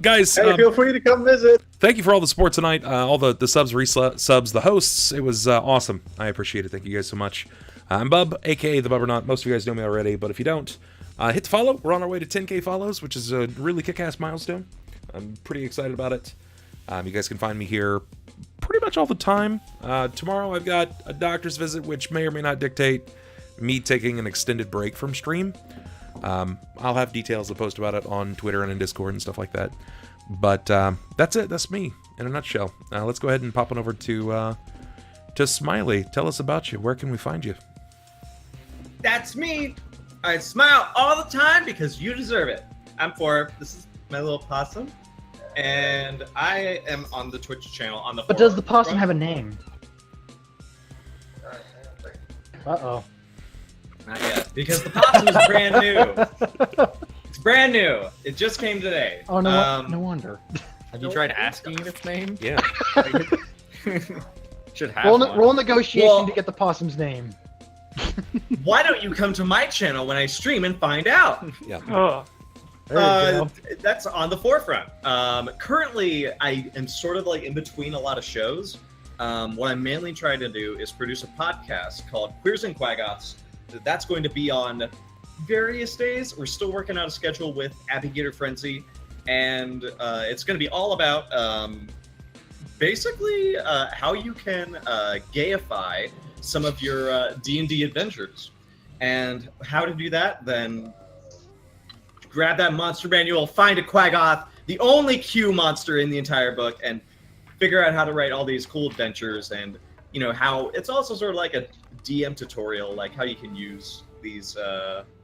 guys. Hey, feel free to come visit. Thank you for all the support tonight. All the subs, resubs, the hosts. It was awesome. I appreciate it. Thank you guys so much. I'm Bub, aka the Bubbernaut. Most of you guys know me already, but if you don't, hit the follow. We're on our way to 10K follows, which is a really kick-ass milestone. I'm pretty excited about it. You guys can find me here pretty much all the time. Tomorrow I've got a doctor's visit, which may or may not dictate me taking an extended break from stream. I'll have details to post about it on Twitter and in Discord and stuff like that. But that's it. That's me in a nutshell. Let's go ahead and pop on over to Smiley. Tell us about you. Where can we find you? That's me. I smile all the time because you deserve it. I'm Four. This is my little possum. And I am on the Twitch channel on the. But does the possum have a name? Uh-oh. Not yet, because the possum is brand new. It's brand new. It just came today. Oh no! No wonder. have you tried asking it its name? Yeah. Should have. Roll negotiation Well- to get the possum's name. Why don't you come to my channel when I stream and find out? Yeah. Oh. There you go. That's on the forefront. Currently, I am sort of like in between a lot of shows. What I'm mainly trying to do is produce a podcast called Queers and Quaggoths. That's going to be on various days. We're still working out a schedule with Abby Gator Frenzy, and it's going to be all about basically how you can gayify some of your D&D adventures. And how to do that, then grab that monster manual, find a Quaggoth, the only Q monster in the entire book, and figure out how to write all these cool adventures, and you know how it's also sort of like a DM tutorial, like how you can use these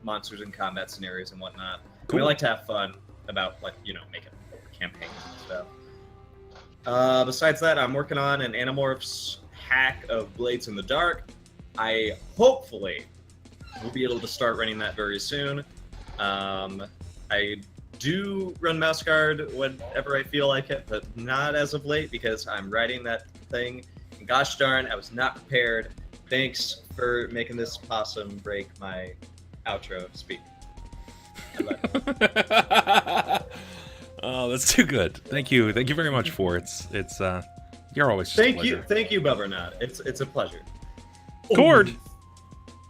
monsters in combat scenarios and whatnot. Cool. We like to have fun about, like, you know, making campaigns and stuff. Besides that, I'm working on an Animorphs hack of Blades in the Dark. I hopefully will be able to start running that very soon. I do run mouse guard whenever I feel like it, but not as of late because I'm writing that thing. And gosh darn, I was not prepared. Thanks for making this possum break my outro speak. I love you. Oh, that's too good. Thank you. Thank you very much for it. It's you're always just a pleasure. Thank you, Bubbernaut. It's a pleasure. Chord.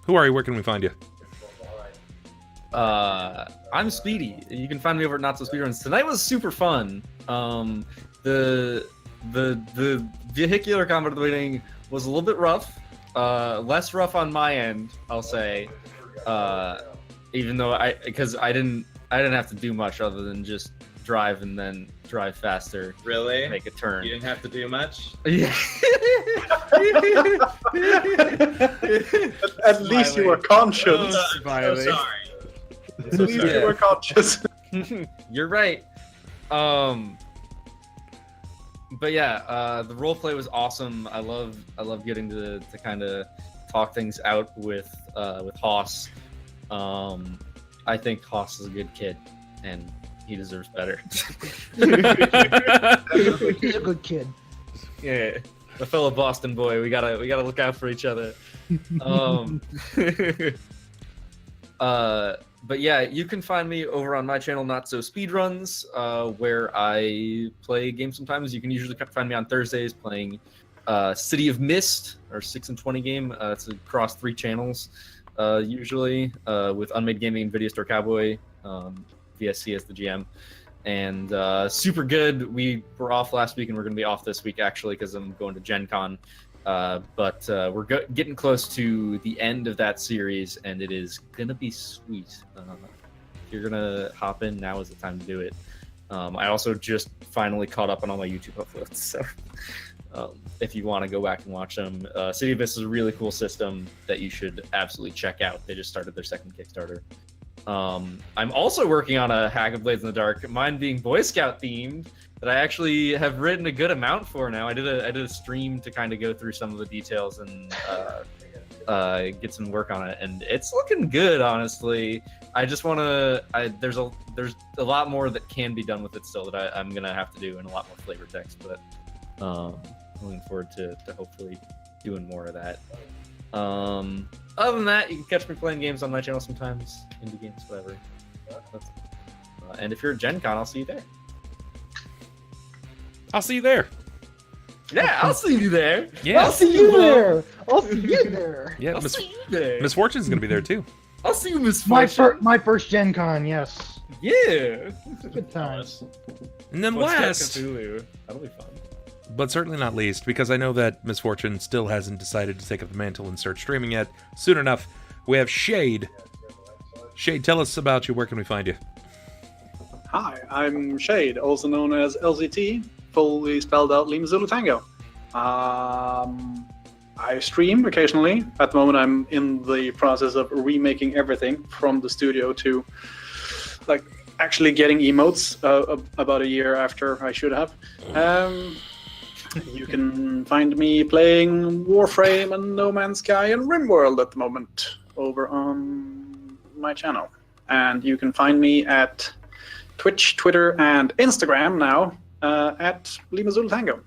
Who are you? Where can we find you? I'm Speedy. You can find me over at NotSoSpeedRuns. Tonight was super fun. The vehicular combat at the beginning was a little bit rough. Less rough on my end, I'll say. even though because I didn't have to do much other than just drive and then drive faster, Really? make a turn. You didn't have to do much? Yeah. At least you were conscious. Oh, Smiley. so sorry. At least you were conscious. You're right. But yeah, the role play was awesome. I love getting to kind of talk things out with Haas. I think Haas is a good kid, and he deserves better. He's a good kid. Yeah, a fellow Boston boy. We gotta look out for each other. But yeah, you can find me over on my channel, NotSoSpeedRuns, where I play games sometimes. You can usually find me on Thursdays playing City of Mist, our 6-20 game. It's across 3 channels, usually, with Unmade Gaming and Video Store Cowboy, VSC as the GM. And super good. We were off last week, and we're going to be off this week, actually, because I'm going to Gen Con. But we're getting close to the end of that series, and it is gonna be sweet. If you're gonna hop in, now is the time to do it. I also just finally caught up on all my YouTube uploads, so if you want to go back and watch them, City of Mist is a really cool system that you should absolutely check out. They just started their 2nd Kickstarter. I'm also working on a hack of Blades in the Dark, mine being Boy Scout themed, that I actually have written a good amount for now. I did a stream to kind of go through some of the details and get some work on it, and it's looking good, honestly. I just want to. There's a lot more that can be done with it still that I'm gonna have to do, and a lot more flavor text. But looking forward to hopefully doing more of that. Other than that, you can catch me playing games on my channel sometimes, indie games, whatever. And if you're at Gen Con, I'll see you there. I'll see you there. Yeah, I'll see you there. Yeah. I'll see you there. I'll see you there. Yeah, I'll see you there. Miss Fortune's gonna be there too. I'll see you, Miss My Fortune. my first Gen Con, yes. Yeah. Good times. And then last, Cthulhu. That'll be fun. but certainly not least, because I know that Miss Fortune still hasn't decided to take up the mantle and start streaming yet. Soon enough, we have Shade. Shade, tell us about you. Where can we find you? Hi, I'm Shade, also known as LZT, fully spelled out LimaZuluTango. I stream occasionally. At the moment, I'm in the process of remaking everything from the studio to like actually getting emotes about a year after I should have. You can find me playing Warframe and No Man's Sky and RimWorld at the moment over on my channel. And you can find me at Twitch, Twitter, and Instagram now at LimaZuluTango.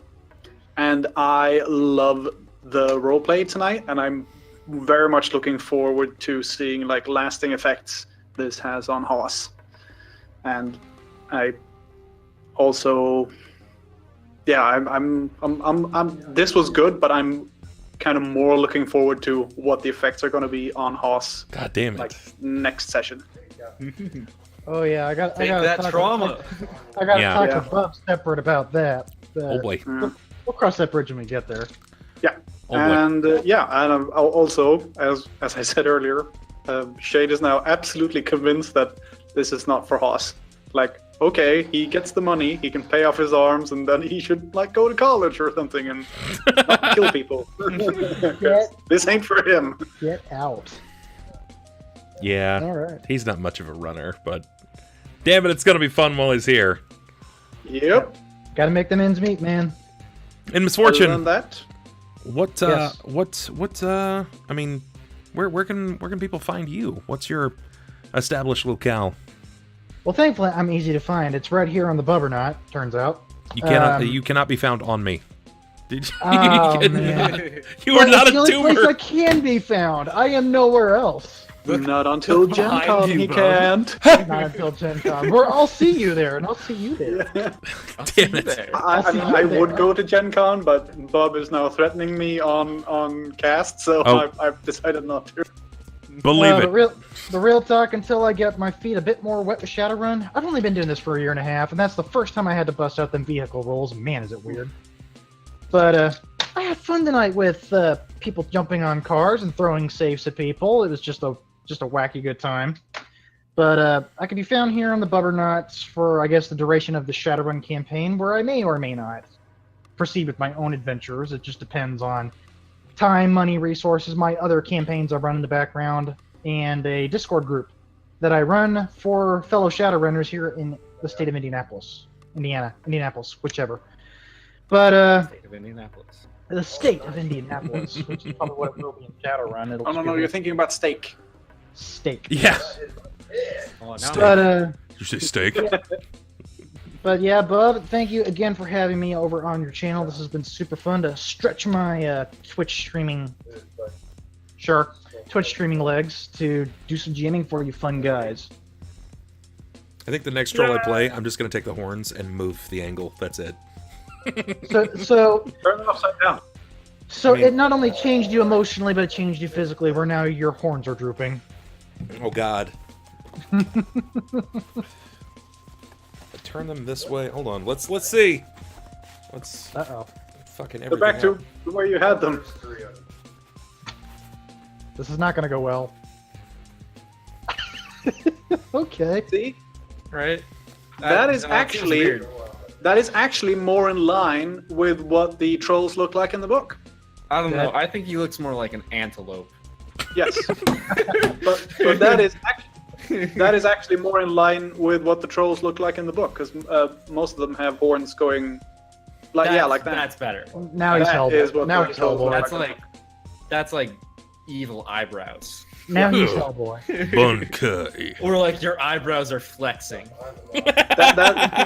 And I love the roleplay tonight, and I'm very much looking forward to seeing like lasting effects this has on Haas. And I also, yeah, I'm this was good, but I'm kind of more looking forward to what the effects are going to be on Haas. God damn it. Like next session. Oh yeah, I got Take I that got trauma. I got to Yeah. talk Yeah. to Bub separate about that. Oh boy. We'll cross that bridge when we get there. Yeah. Oh boy. And and also, as I said earlier, Shade is now absolutely convinced that this is not for Haas. Like, okay, he gets the money, he can pay off his arms, and then he should like go to college or something and not kill people. This ain't for him. Get out. Yeah. All right. He's not much of a runner, but damn it, it's gonna be fun while he's here. Yep. Got to make them ends meet, man. And Miss Other Fortune, than that, what Yes. I mean, where can people find you? What's your established locale? Well, thankfully, I'm easy to find. It's right here on the Bubbernaut, turns out. You cannot be found on me. Did you? Oh, man. You are not It's a the only place tuber. I can be found. I am nowhere else. not until Gen behind Con you, he bro. can't. Not until Gen Con. I'll see you there, and I'll see you there. Damn it. I mean, I would go to Gen Con, but Bob is now threatening me on cast, so Oh. I've decided not to. Believe it. The real talk, until I get my feet a bit more wet with Shadowrun, I've only been doing this for a year and a half, and that's the first time I had to bust out them vehicle rolls. Man, is it weird. But I had fun tonight with people jumping on cars and throwing safes at people. It was just a wacky good time. But I can be found here on the Bubbernauts for, I guess, the duration of the Shadowrun campaign, where I may or may not proceed with my own adventures. It just depends on time, money, resources, my other campaigns I run in the background, and a Discord group that I run for fellow Shadowrunners here in the state of Indianapolis. Indianapolis, whichever. But, State of Indianapolis. the state of Indianapolis, which is probably what it will be in Shadowrun. It'll Oh no, just no, be you're thinking about steak. steak. Yeah. Oh, Steak. But, Did you say steak? But yeah, Bub, thank you again for having me over on your channel. This has been super fun to stretch my Twitch streaming legs to do some GMing for you fun guys. I think the next troll I play, I'm just going to take the horns and move the angle. That's it. So Turn it upside down. So I mean- it not only changed you emotionally, but it changed you physically, where now your horns are drooping. Oh, God. Turn them this way. Hold on. Let's see. Let's Uh-oh. fucking Go everything back to up. where you had them. This is not going to go well. Okay. See? Right? That is seems actually weird. more in line with what the trolls look like in the book. I don't know. I think he looks more like an antelope. Yes, but that is actually more in line with what the trolls look like in the book, because most of them have horns going, like like that. That's better. Now he's That is Hellboy. what Now the he's trolls look Hellboy. That's like evil eyebrows. Now he's Ugh. Hellboy. Bunkai. Or like your eyebrows are flexing.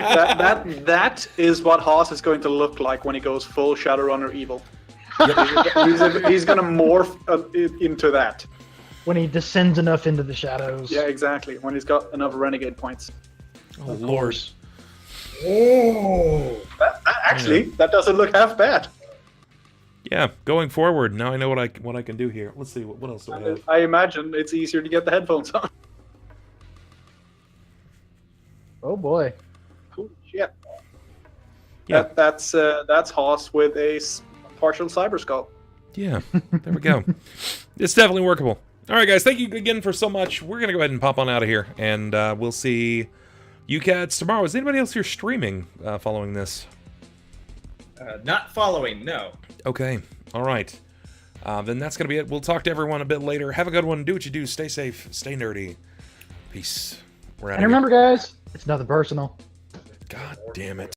That is what Haas is going to look like when he goes full Shadowrunner evil. He's going to morph into that. When he descends enough into the shadows. Yeah, exactly. When he's got enough renegade points. Oh, Lord. Oh. That doesn't look half bad. Yeah, going forward, now I know what I can do here. Let's see, what else do I have? I imagine it's easier to get the headphones on. Oh boy. Holy shit. Yeah. That's Haas with a partial cyber skull. Yeah, there we go. It's definitely workable. All right, guys, thank you again for so much. We're going to go ahead and pop on out of here, and we'll see you cats tomorrow. Is anybody else here streaming following this? Not following, no. Okay, all right. Then that's going to be it. We'll talk to everyone a bit later. Have a good one. Do what you do. Stay safe. Stay nerdy. Peace. We're out And remember, guys, it's nothing personal. God damn it.